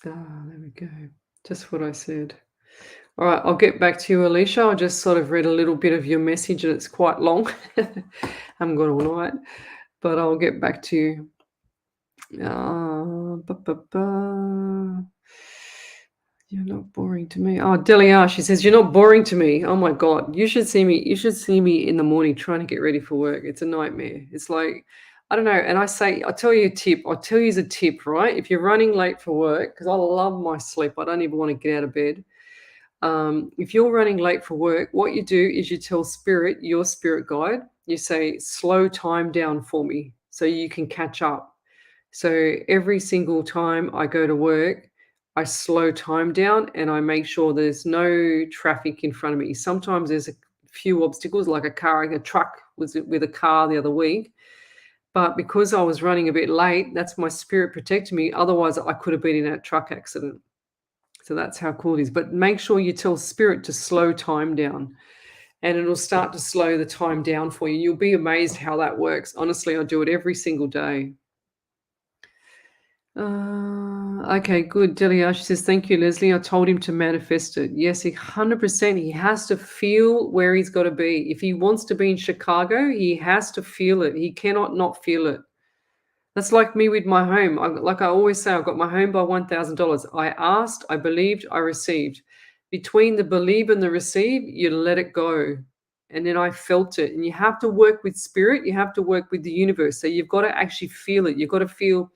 there we go. Just what I said. All right, I'll get back to you, Alicia. I just sort of read a little bit of your message and it's quite long. I haven't got all night, but I'll get back to you. You're not boring to me. Oh, Delia, she says you're not boring to me. Oh my God, you should see me. You should see me in the morning trying to get ready for work. It's a nightmare. It's like, I don't know. And I'll tell you a tip. I'll tell you as a tip, right? If you're running late for work, because I love my sleep, I don't even want to get out of bed. If you're running late for work, what you do is you tell spirit, your spirit guide, you say, slow time down for me so you can catch up. So every single time I go to work, I slow time down and I make sure there's no traffic in front of me. Sometimes there's a few obstacles, like a truck was with a car the other week. But because I was running a bit late, that's my spirit protecting me. Otherwise, I could have been in a truck accident. So that's how cool it is. But make sure you tell spirit to slow time down and it'll start to slow the time down for you. You'll be amazed how that works. Honestly, I do it every single day. Okay, good. Delia, she says, thank you, Leslie. I told him to manifest it. Yes, 100%. He has to feel where he's got to be. If he wants to be in Chicago, he has to feel it. He cannot not feel it. That's like me with my home. Like I always say, I got my home by $1,000. I asked, I believed, I received. Between the believe and the receive, you let it go. And then I felt it. And you have to work with spirit. You have to work with the universe. So you've got to actually feel it. You've got to feel.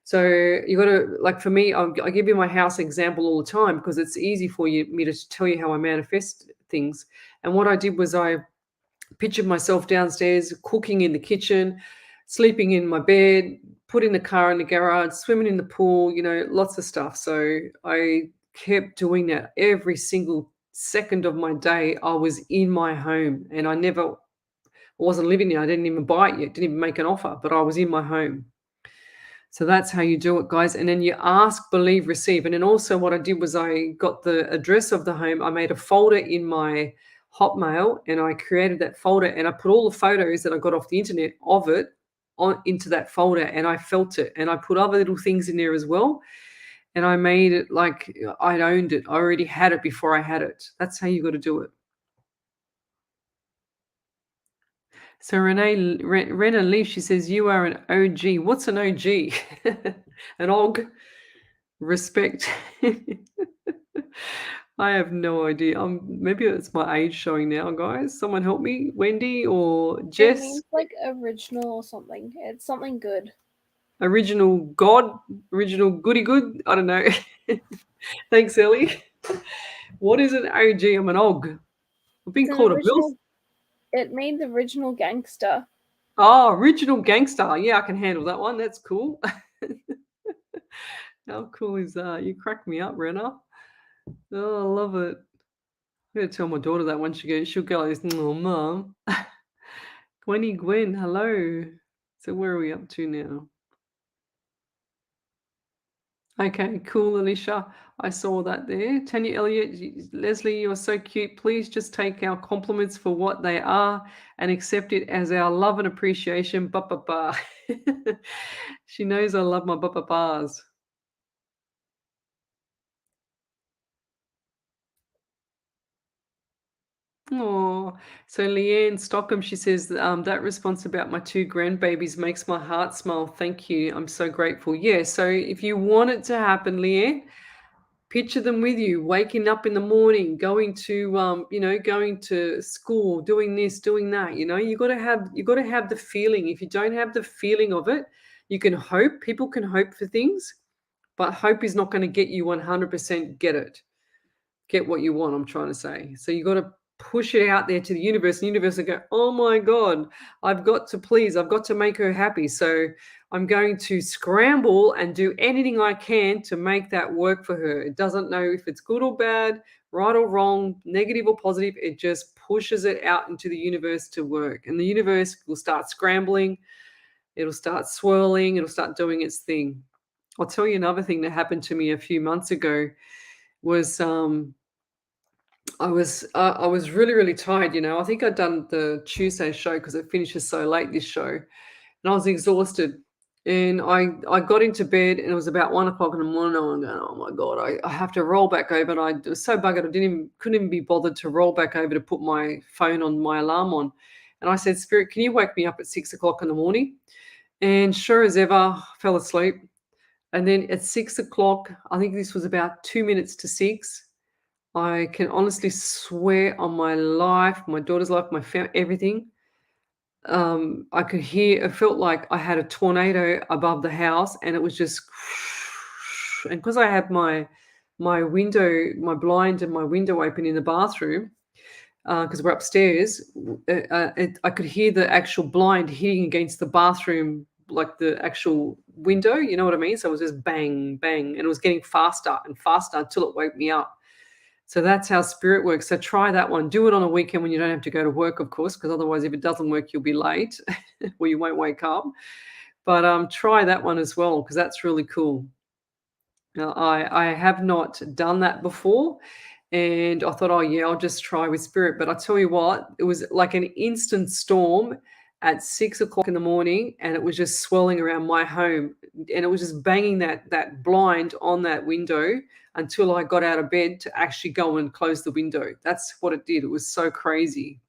So you got to, like for me, I give you my house example all the time because it's easy for me to tell you how I manifest things. And what I did was I pictured myself downstairs, cooking in the kitchen, sleeping in my bed, putting the car in the garage, swimming in the pool, lots of stuff. So I kept doing that every single second of my day. I was in my home and I wasn't living there. I didn't even buy it yet, didn't even make an offer, but I was in my home. So that's how you do it, guys. And then you ask, believe, receive. And then also what I did was I got the address of the home. I made a folder in my Hotmail and I created that folder and I put all the photos that I got off the internet of it into that folder and I felt it. And I put other little things in there as well. And I made it like I'd owned it. I already had it before I had it. That's how you got to do it. So Rena Leaf, she says, you are an OG. What's an OG? An OG? Respect. I have no idea. Maybe it's my age showing now, guys. Someone help me, Wendy or Jess. It means like original or something. It's something good. Original God, original goody good. I don't know. Thanks, Ellie. What is an OG? I'm an OG. I've It's been an called a Bill. original. It means original gangster. Oh, original gangster. Yeah, I can handle that one. That's cool. How cool is that? You crack me up, Renner. Oh, I love it. I'm gonna tell my daughter that when she'll go like this, oh mom. Gwen, hello. So where are we up to now? Okay, cool, Alicia. I saw that there. Tanya Elliott, Leslie, you're so cute. Please just take our compliments for what they are and accept it as our love and appreciation. Ba ba ba. She knows I love my ba ba bas. Oh, so Leanne Stockham, she says, that response about my two grandbabies makes my heart smile. Thank you. I'm so grateful. Yeah, so if you want it to happen, Leanne, picture them with you, waking up in the morning, going to, going to school, doing this, doing that. You got to have the feeling. If you don't have the feeling of it, you can hope. People can hope for things, but hope is not going to get you 100% get what you want, I'm trying to say. So you got to push it out there to the universe. The universe will go, oh my God, I've got to make her happy. So I'm going to scramble and do anything I can to make that work for her. It doesn't know if it's good or bad, right or wrong, negative or positive. It just pushes it out into the universe to work. And the universe will start scrambling. It'll start swirling. It'll start doing its thing. I'll tell you another thing that happened to me a few months ago was I was really, really tired, I think I'd done the Tuesday show because it finishes so late, this show, and I was exhausted. And I got into bed and it was about 1 o'clock in the morning. And I'm going, oh my God, I have to roll back over. And I was so buggered, couldn't even be bothered to roll back over to put my phone on my alarm on. And I said, Spirit, can you wake me up at 6 o'clock in the morning? And sure as ever, fell asleep. And then at 6 o'clock, I think this was about 2 minutes to six, I can honestly swear on my life, my daughter's life, my family, everything. I could hear. It felt like I had a tornado above the house, and it was just. And because I had my window, my blind, and my window open in the bathroom, because we're upstairs, I could hear the actual blind hitting against the bathroom, like the actual window. You know what I mean? So it was just bang, bang, and it was getting faster and faster until it woke me up. So that's how spirit works. So try that one. Do it on a weekend when you don't have to go to work, of course, because otherwise, if it doesn't work, you'll be late or you won't wake up. But try that one as well because that's really cool. Now, I have not done that before, and I thought, oh yeah, I'll just try with spirit. But I tell you what, it was like an instant storm at 6 o'clock in the morning, and it was just swirling around my home, and it was just banging that blind on that window until I got out of bed to actually go and close the window. That's what it did. It was so crazy,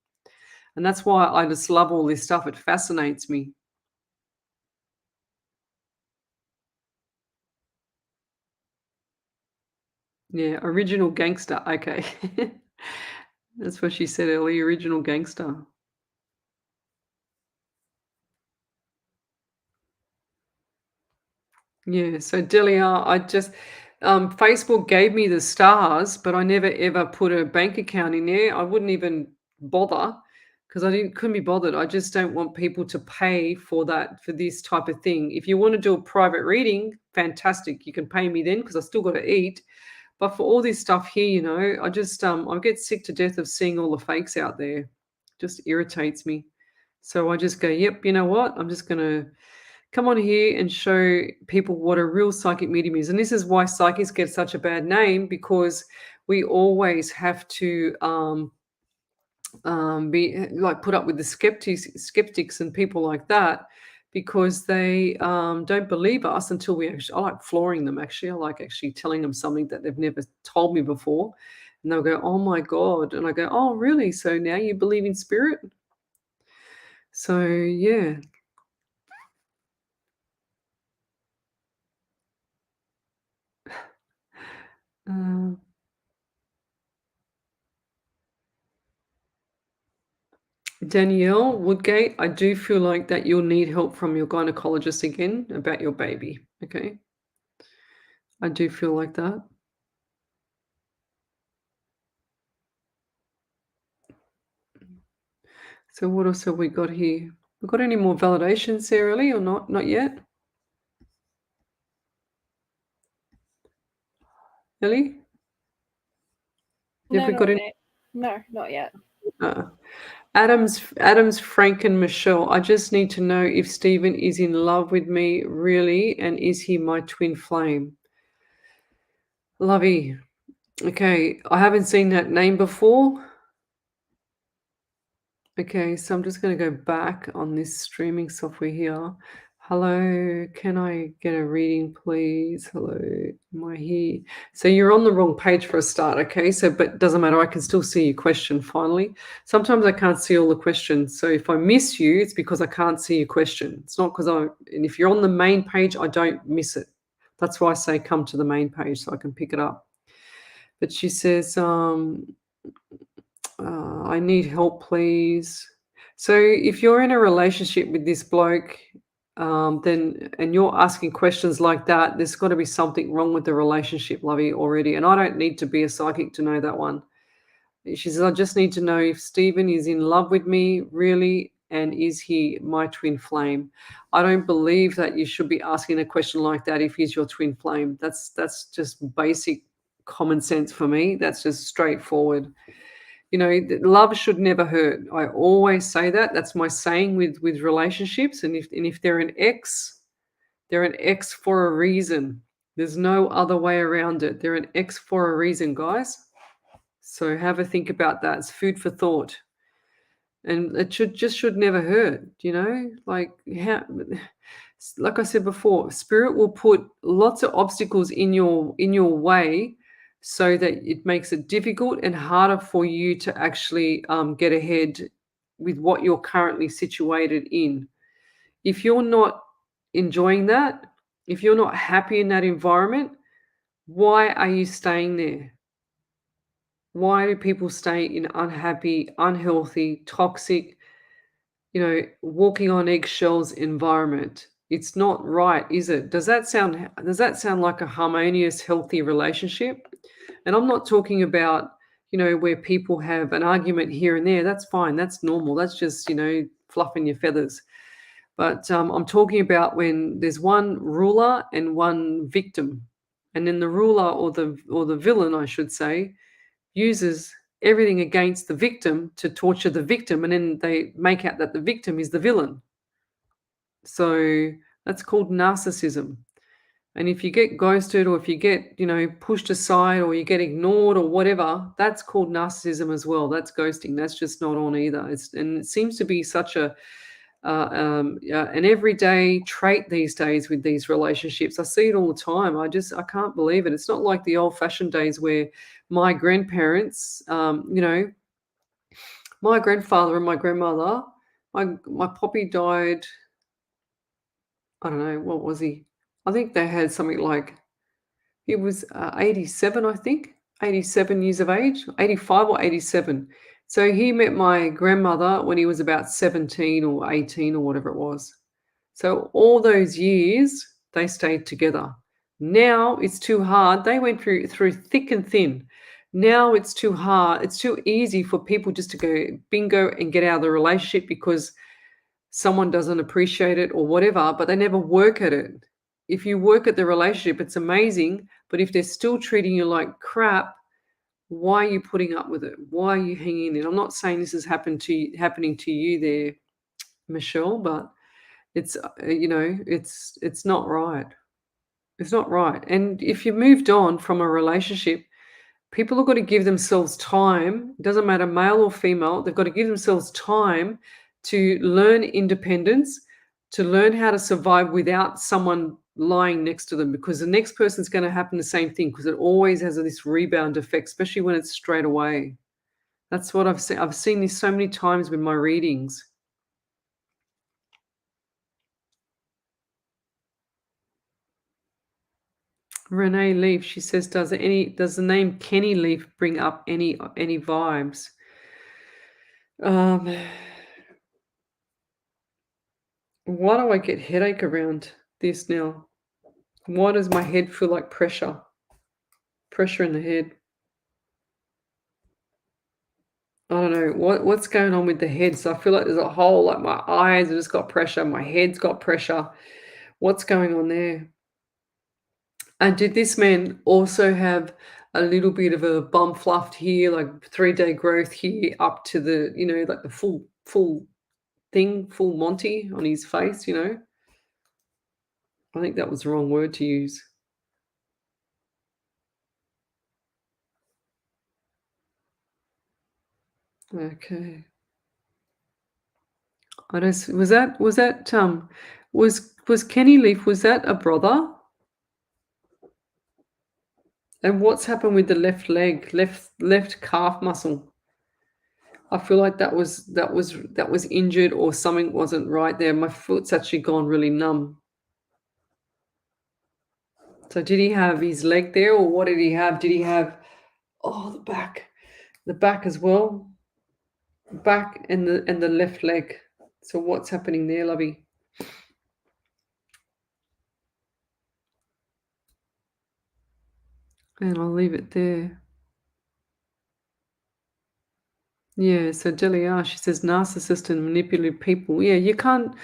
and that's why I just love all this stuff. It fascinates me. Yeah, original gangster. Okay. That's what she said earlier, original gangster. Yeah, so Delia, I just Facebook gave me the stars, but I never ever put a bank account in there. I wouldn't even bother because I didn't couldn't be bothered. I just don't want people to pay for that for this type of thing. If you want to do a private reading, fantastic. You can pay me then because I still got to eat. But for all this stuff here, I just I get sick to death of seeing all the fakes out there. Just irritates me. So I just go, yep, you know what? I'm just gonna come on here and show people what a real psychic medium is. And this is why psychics get such a bad name because we always have to be like put up with the skeptics and people like that because they don't believe us until we actually. I like flooring them. Actually, I like actually telling them something that they've never told me before, and they'll go, "Oh my god!" And I go, "Oh really? So now you believe in spirit?" So yeah. Danielle Woodgate, I do feel like that you'll need help from your gynecologist again about your baby. Okay. I do feel like that. So what else have we got here? We got any more validations there, Ellie, or not? Not yet? Ellie? Have No, we got any? no, not yet. Adams, Frank, and Michelle. I just need to know if Stephen is in love with me, really, and is he my twin flame? Lovey. Okay, I haven't seen that name before. Okay, so I'm just going to go back on this streaming software here. Hello, can I get a reading, please? Hello, am I here? So you're on the wrong page for a start, okay? So, but doesn't matter, I can still see your question finally. Sometimes I can't see all the questions. So if I miss you, it's because I can't see your question. It's not because and if you're on the main page, I don't miss it. That's why I say come to the main page so I can pick it up. But she says, I need help, please. So if you're in a relationship with this bloke, then and you're asking questions like that, there's got to be something wrong with the relationship, Lovey, already. And I don't need to be a psychic to know that one. She says, I just need to know if Stephen is in love with me, really, and is he my twin flame? I don't believe that you should be asking a question like that if he's your twin flame. That's just basic common sense for me. That's just straightforward. Love should never hurt. I always say that. That's my saying with relationships. And if they're an ex, they're an ex for a reason. There's no other way around it. They're an ex for a reason, guys. So have a think about that. It's food for thought. And it should never hurt, like I said before, spirit will put lots of obstacles in your way so that it makes it difficult and harder for you to actually get ahead with what you're currently situated in. If you're not enjoying that, if you're not happy in that environment, why are you staying there? Why do people stay in unhappy, unhealthy, toxic, walking on eggshells environment? It's not right, is it? Does that sound like a harmonious, healthy relationship? And I'm not talking about, where people have an argument here and there. That's fine. That's normal. That's just, fluffing your feathers. But I'm talking about when there's one ruler and one victim, and then the ruler or the villain, I should say, uses everything against the victim to torture the victim, and then they make out that the victim is the villain. So that's called narcissism. And if you get ghosted or if you get, pushed aside or you get ignored or whatever, that's called narcissism as well. That's ghosting. That's just not on either. And it seems to be such an everyday trait these days with these relationships. I see it all the time. I can't believe it. It's not like the old-fashioned days where my grandparents, my grandfather and my grandmother, my poppy died. I don't know, what was he? I think they had something like he was 87, I think, 87 years of age, 85 or 87. So he met my grandmother when he was about 17 or 18 or whatever it was. So all those years they stayed together. Now it's too hard. They went through thick and thin. Now it's too hard. It's too easy for people just to go bingo and get out of the relationship because someone doesn't appreciate it or whatever, but they never work at it. If you work at the relationship, it's amazing. But if they're still treating you like crap, why are you putting up with it? Why are you hanging in? I'm not saying this is happening to you there, Michelle, but it's it's not right. It's not right. And if you moved on from a relationship, people have got to give themselves time. It doesn't matter male or female. They've got to give themselves time to learn independence, to learn how to survive without someone lying next to them, because the next person's going to happen the same thing, because it always has this rebound effect, especially when it's straight away. That's what I've seen. I've seen this so many times with my readings. Renee Leaf, she says, does the name Kenny Leaf bring up any vibes? Why do I get headache around this now? Why does my head feel like pressure? Pressure in the head. I don't know what's going on with the head. So I feel like there's a hole, like my eyes have just got pressure, my head's got pressure. What's going on there? And did this man also have a little bit of a bum fluffed here, like 3-day growth here, up to the, like the full thing, full Monty on his face? I think that was the wrong word to use. Okay. I just was Kenny Leaf, was that a brother? And what's happened with the left leg, left calf muscle? I feel like that was injured or something wasn't right there. My foot's actually gone really numb. So did he have his leg there, or what did he have? Did he have the back? The back as well? Back and the left leg. So what's happening there, lovey? And I'll leave it there. Yeah, so Delia, she says narcissist and manipulative people. Yeah, you can't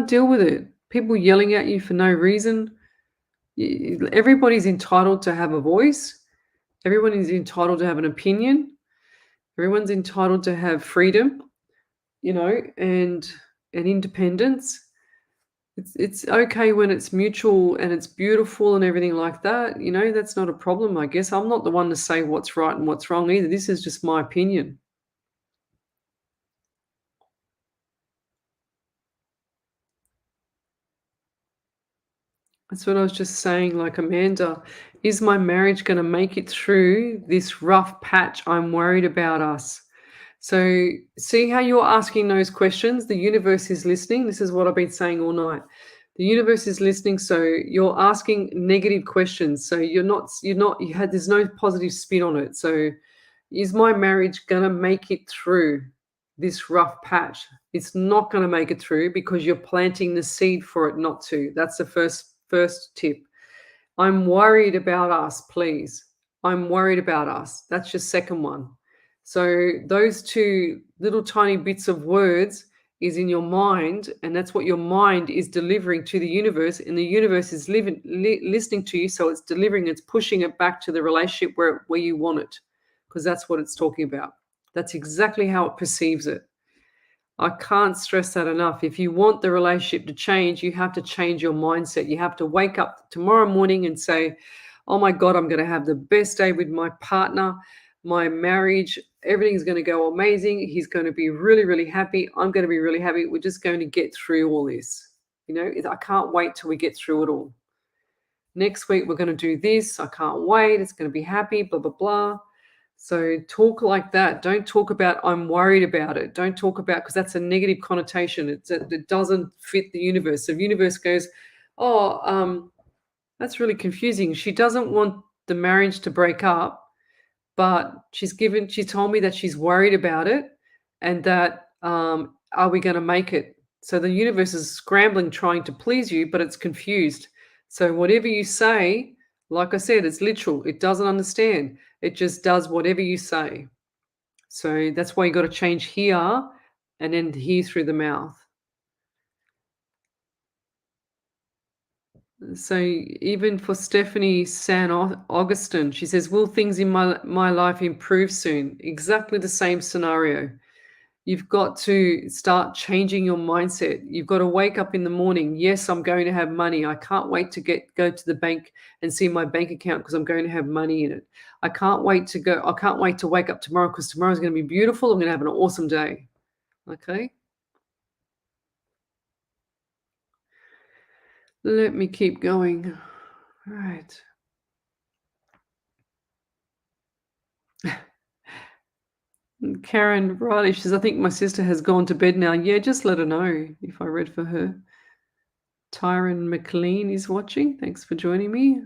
deal with it. People yelling at you for no reason. Everybody's entitled to have a voice. Everyone is entitled to have an opinion. Everyone's entitled to have freedom, and independence. It's okay when it's mutual and it's beautiful and everything like that. That's not a problem, I guess. I'm not the one to say what's right and what's wrong either. This is just my opinion. That's what I was just saying. Like, Amanda, is my marriage going to make it through this rough patch? I'm worried about us. So, see how you're asking those questions? The universe is listening. This is what I've been saying all night. The universe is listening. So, you're asking negative questions. So, there's no positive spin on it. So, is my marriage going to make it through this rough patch? It's not going to make it through because you're planting the seed for it not to. That's the first tip. I'm worried about us, please. I'm worried about us. That's your second one. So those two little tiny bits of words is in your mind, and that's what your mind is delivering to the universe, and the universe is listening to you, so it's delivering, it's pushing it back to the relationship where you want it, because that's what it's talking about. That's exactly how it perceives it. I can't stress that enough. If you want the relationship to change, you have to change your mindset. You have to wake up tomorrow morning and say, oh my God, I'm going to have the best day with my partner, my marriage. Everything's going to go amazing. He's going to be really, really happy. I'm going to be really happy. We're just going to get through all this. I can't wait till we get through it all. Next week, we're going to do this. I can't wait. It's going to be happy, blah, blah, blah. So talk like that. Don't talk about I'm worried about it. Don't talk about, because that's a negative connotation. It doesn't fit the universe. So the universe goes, that's really confusing. She doesn't want the marriage to break up, but she told me that she's worried about it, and that are we going to make it? So the universe is scrambling, trying to please you, but it's confused. So whatever you say, like I said, it's literal. It doesn't understand. It just does whatever you say. So that's why you got to change here and then here through the mouth. So even for Stephanie San Augustine, she says, will things in my life improve soon? Exactly the same scenario. You've got to start changing your mindset. You've got to wake up in the morning. Yes, I'm going to have money. I can't wait to go to the bank and see my bank account because I'm going to have money in it. I can't wait to wake up tomorrow because tomorrow's going to be beautiful. I'm going to have an awesome day. Okay. Let me keep going. All right. Karen Riley, she says, I think my sister has gone to bed now. Yeah, just let her know if I read for her. Tyron McLean is watching. Thanks for joining me.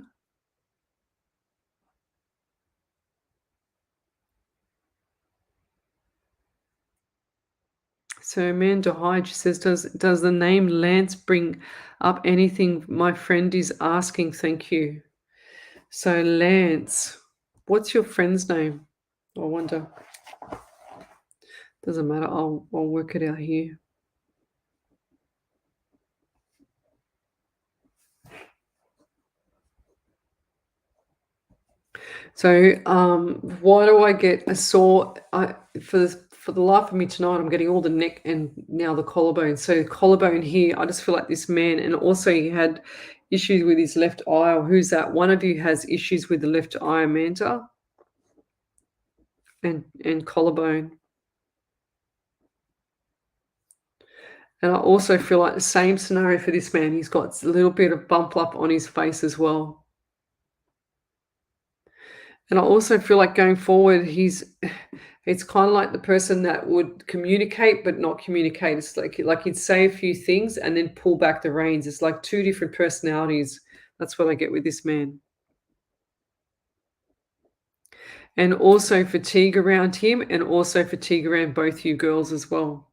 So Amanda Hyde, she says, does the name Lance bring up anything? My friend is asking. Thank you. So Lance, what's your friend's name? I wonder. Doesn't matter. I'll work it out here. So why do I get a sore? For the life of me tonight, I'm getting all the neck and now the collarbone. So collarbone here, I just feel like this man, and also he had issues with his left eye. Or who's that? One of you has issues with the left eye, Amanda, and collarbone. And I also feel like the same scenario for this man. He's got a little bit of bump up on his face as well. And I also feel like going forward, it's kind of like the person that would communicate but not communicate. It's like he'd say a few things and then pull back the reins. It's like two different personalities. That's what I get with this man. And also fatigue around him, and also fatigue around both you girls as well.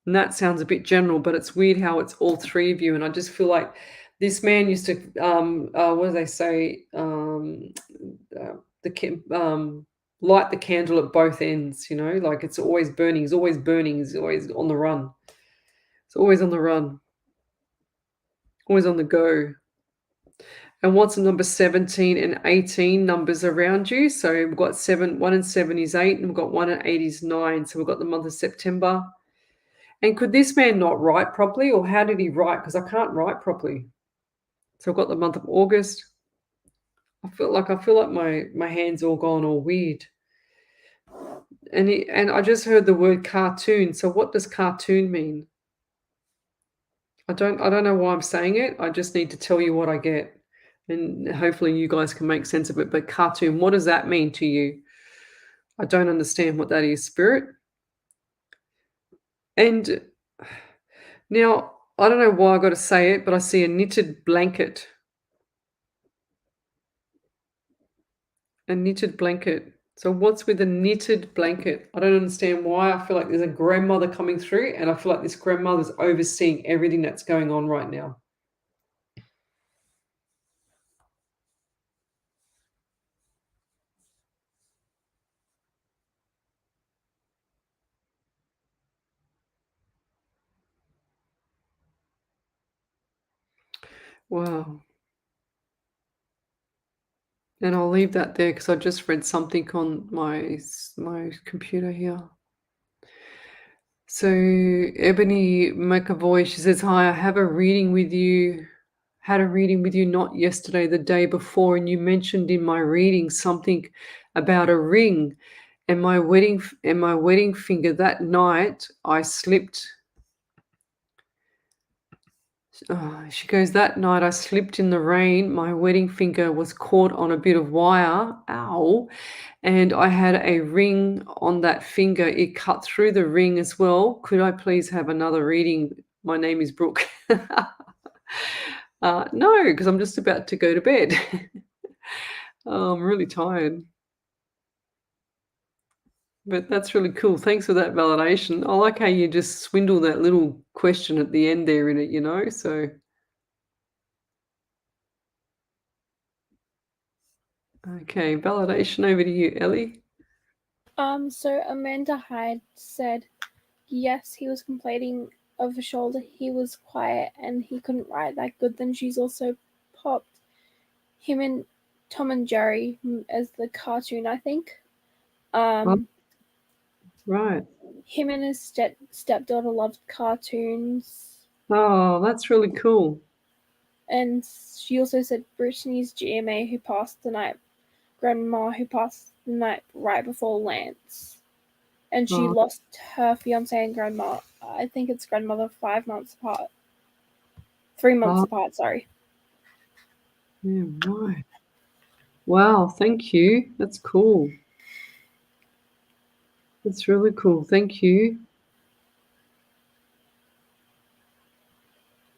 And that sounds a bit general, but it's weird how it's all three of you. And I just feel like this man used to, what do they say? Light the candle at both ends, like it's always burning. He's always burning. He's always on the run. It's always on the run. Always on the go. And what's the number 17 and 18 numbers around you? So we've got 1 and 7 is 8, and we've got 1 and 8 is 9. So we've got the month of September. And could this man not write properly, or how did he write? Because I can't write properly. So I've got the month of August. I feel like my hands all gone all weird. And I just heard the word cartoon. So what does cartoon mean? I don't know why I'm saying it. I just need to tell you what I get. And hopefully you guys can make sense of it. But cartoon, what does that mean to you? I don't understand what that is, Spirit. And now, I don't know why I got to say it, but I see a knitted blanket. A knitted blanket. So what's with a knitted blanket? I don't understand why. I feel like there's a grandmother coming through, and I feel like this grandmother's overseeing everything that's going on right now. Wow. And I'll leave that there because I just read something on my computer here. So Ebony McAvoy, she says, hi, I have a reading with you. Had a reading with you not yesterday, the day before, and you mentioned in my reading something about a ring and my wedding finger. That night I slipped. She goes, that night I slipped in the rain. My wedding finger was caught on a bit of wire. Ow. And I had a ring on that finger. It cut through the ring as well. Could I please have another reading? My name is Brooke. No, because I'm just about to go to bed. I'm really tired. But that's really cool. Thanks for that validation. I like how you just swindle that little question at the end there in it, so. Okay, validation over to you, Ellie. So Amanda Hyde said, yes, he was complaining of a shoulder. He was quiet and he couldn't write that good. Then she's also popped him and Tom and Jerry as the cartoon, I think. Right. Him and his stepdaughter loved cartoons. Oh, that's really cool. And she also said Brittany's GMA who passed the night, grandma who passed the night right before Lance. And she lost her fiance and grandma. I think it's grandmother 5 months apart. 3 months apart, sorry. Yeah, right. Wow, thank you. That's cool. That's really cool. Thank you.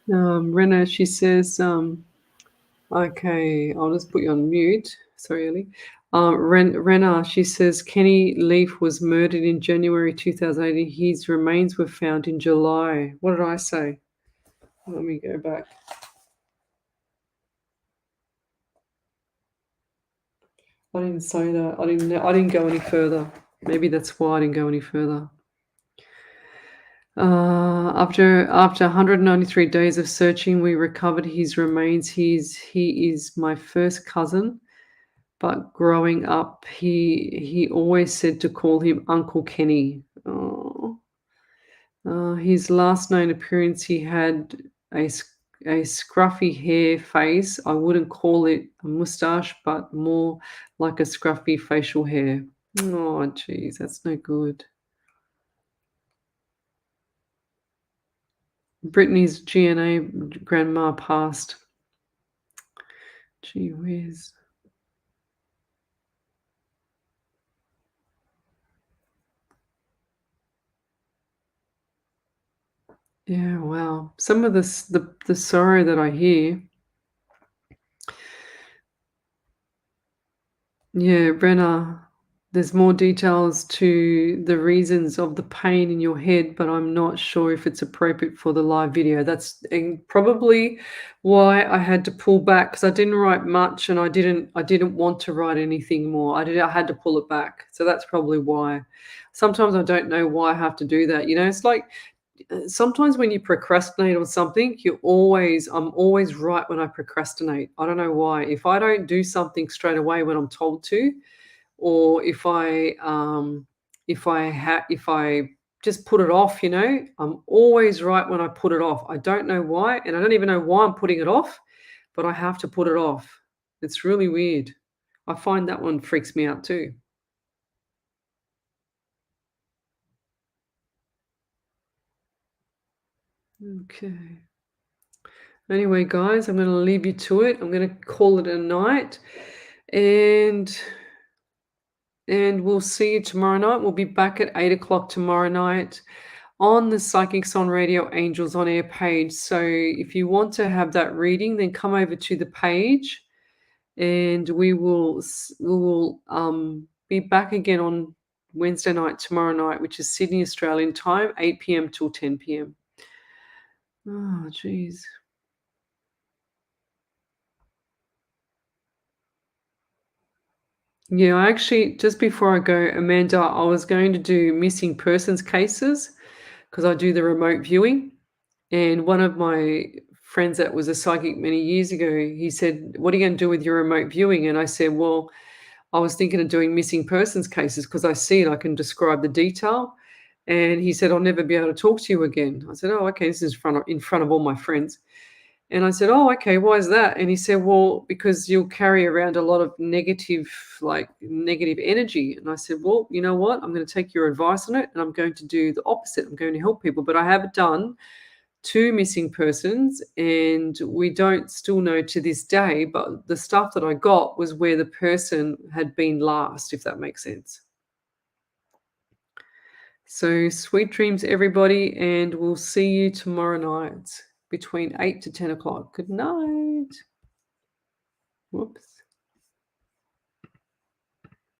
Rena, she says, okay, I'll just put you on mute. Sorry, Ellie. Rena, she says Kenny Leaf was murdered in January 2018. His remains were found in July. What did I say? Let me go back. I didn't say that. I didn't go any further. Maybe that's why I didn't go any further. After 193 days of searching, we recovered his remains. He is my first cousin, but growing up, he always said to call him Uncle Kenny. Oh. His last known appearance, he had a scruffy hair face. I wouldn't call it a mustache, but more like a scruffy facial hair. Oh, geez, that's no good. Brittany's GNA grandma passed. Gee whiz. Yeah, wow. Some of this, the sorrow that I hear. Yeah, Brenna, there's more details to the reasons of the pain in your head, but I'm not sure if it's appropriate for the live video. That's probably why I had to pull back, because I didn't write much and I didn't want to write anything more. I had to pull it back. So that's probably why. Sometimes I don't know why I have to do that. You know, it's like sometimes when you procrastinate on something, I'm always right when I procrastinate. I don't know why. If I don't do something straight away when I'm told to, or if I just put it off, you know, I'm always right when I put it off. I don't know why, and I don't even know why I'm putting it off, but I have to put it off. It's really weird. I find that one freaks me out too. Okay. Anyway, guys, I'm going to leave you to it. I'm going to call it a night, and we'll see you tomorrow night. We'll be back at 8 o'clock tomorrow night on the Psychics on Radio Angels on Air page. So if you want to have that reading, then come over to the page, and we will be back again on Wednesday night, tomorrow night, which is Sydney Australian time, 8 p.m. till 10 p.m. Oh, geez. Yeah, I actually, just before I go, Amanda, I was going to do missing persons cases because I do the remote viewing. And one of my friends that was a psychic many years ago, he said, "What are you going to do with your remote viewing?" And I said, "Well, I was thinking of doing missing persons cases because I see it, I can describe the detail." And he said, "I'll never be able to talk to you again." I said, "Oh, okay, this is in front of all my friends." And I said, "Oh, okay, why is that?" And he said, "Well, because you'll carry around a lot of negative energy." And I said, "Well, you know what? I'm going to take your advice on it, and I'm going to do the opposite. I'm going to help people." But I have done 2 missing persons, and we don't still know to this day, but the stuff that I got was where the person had been last, if that makes sense. So sweet dreams, everybody, and we'll see you tomorrow night between 8 to 10 o'clock. Good night. Whoops.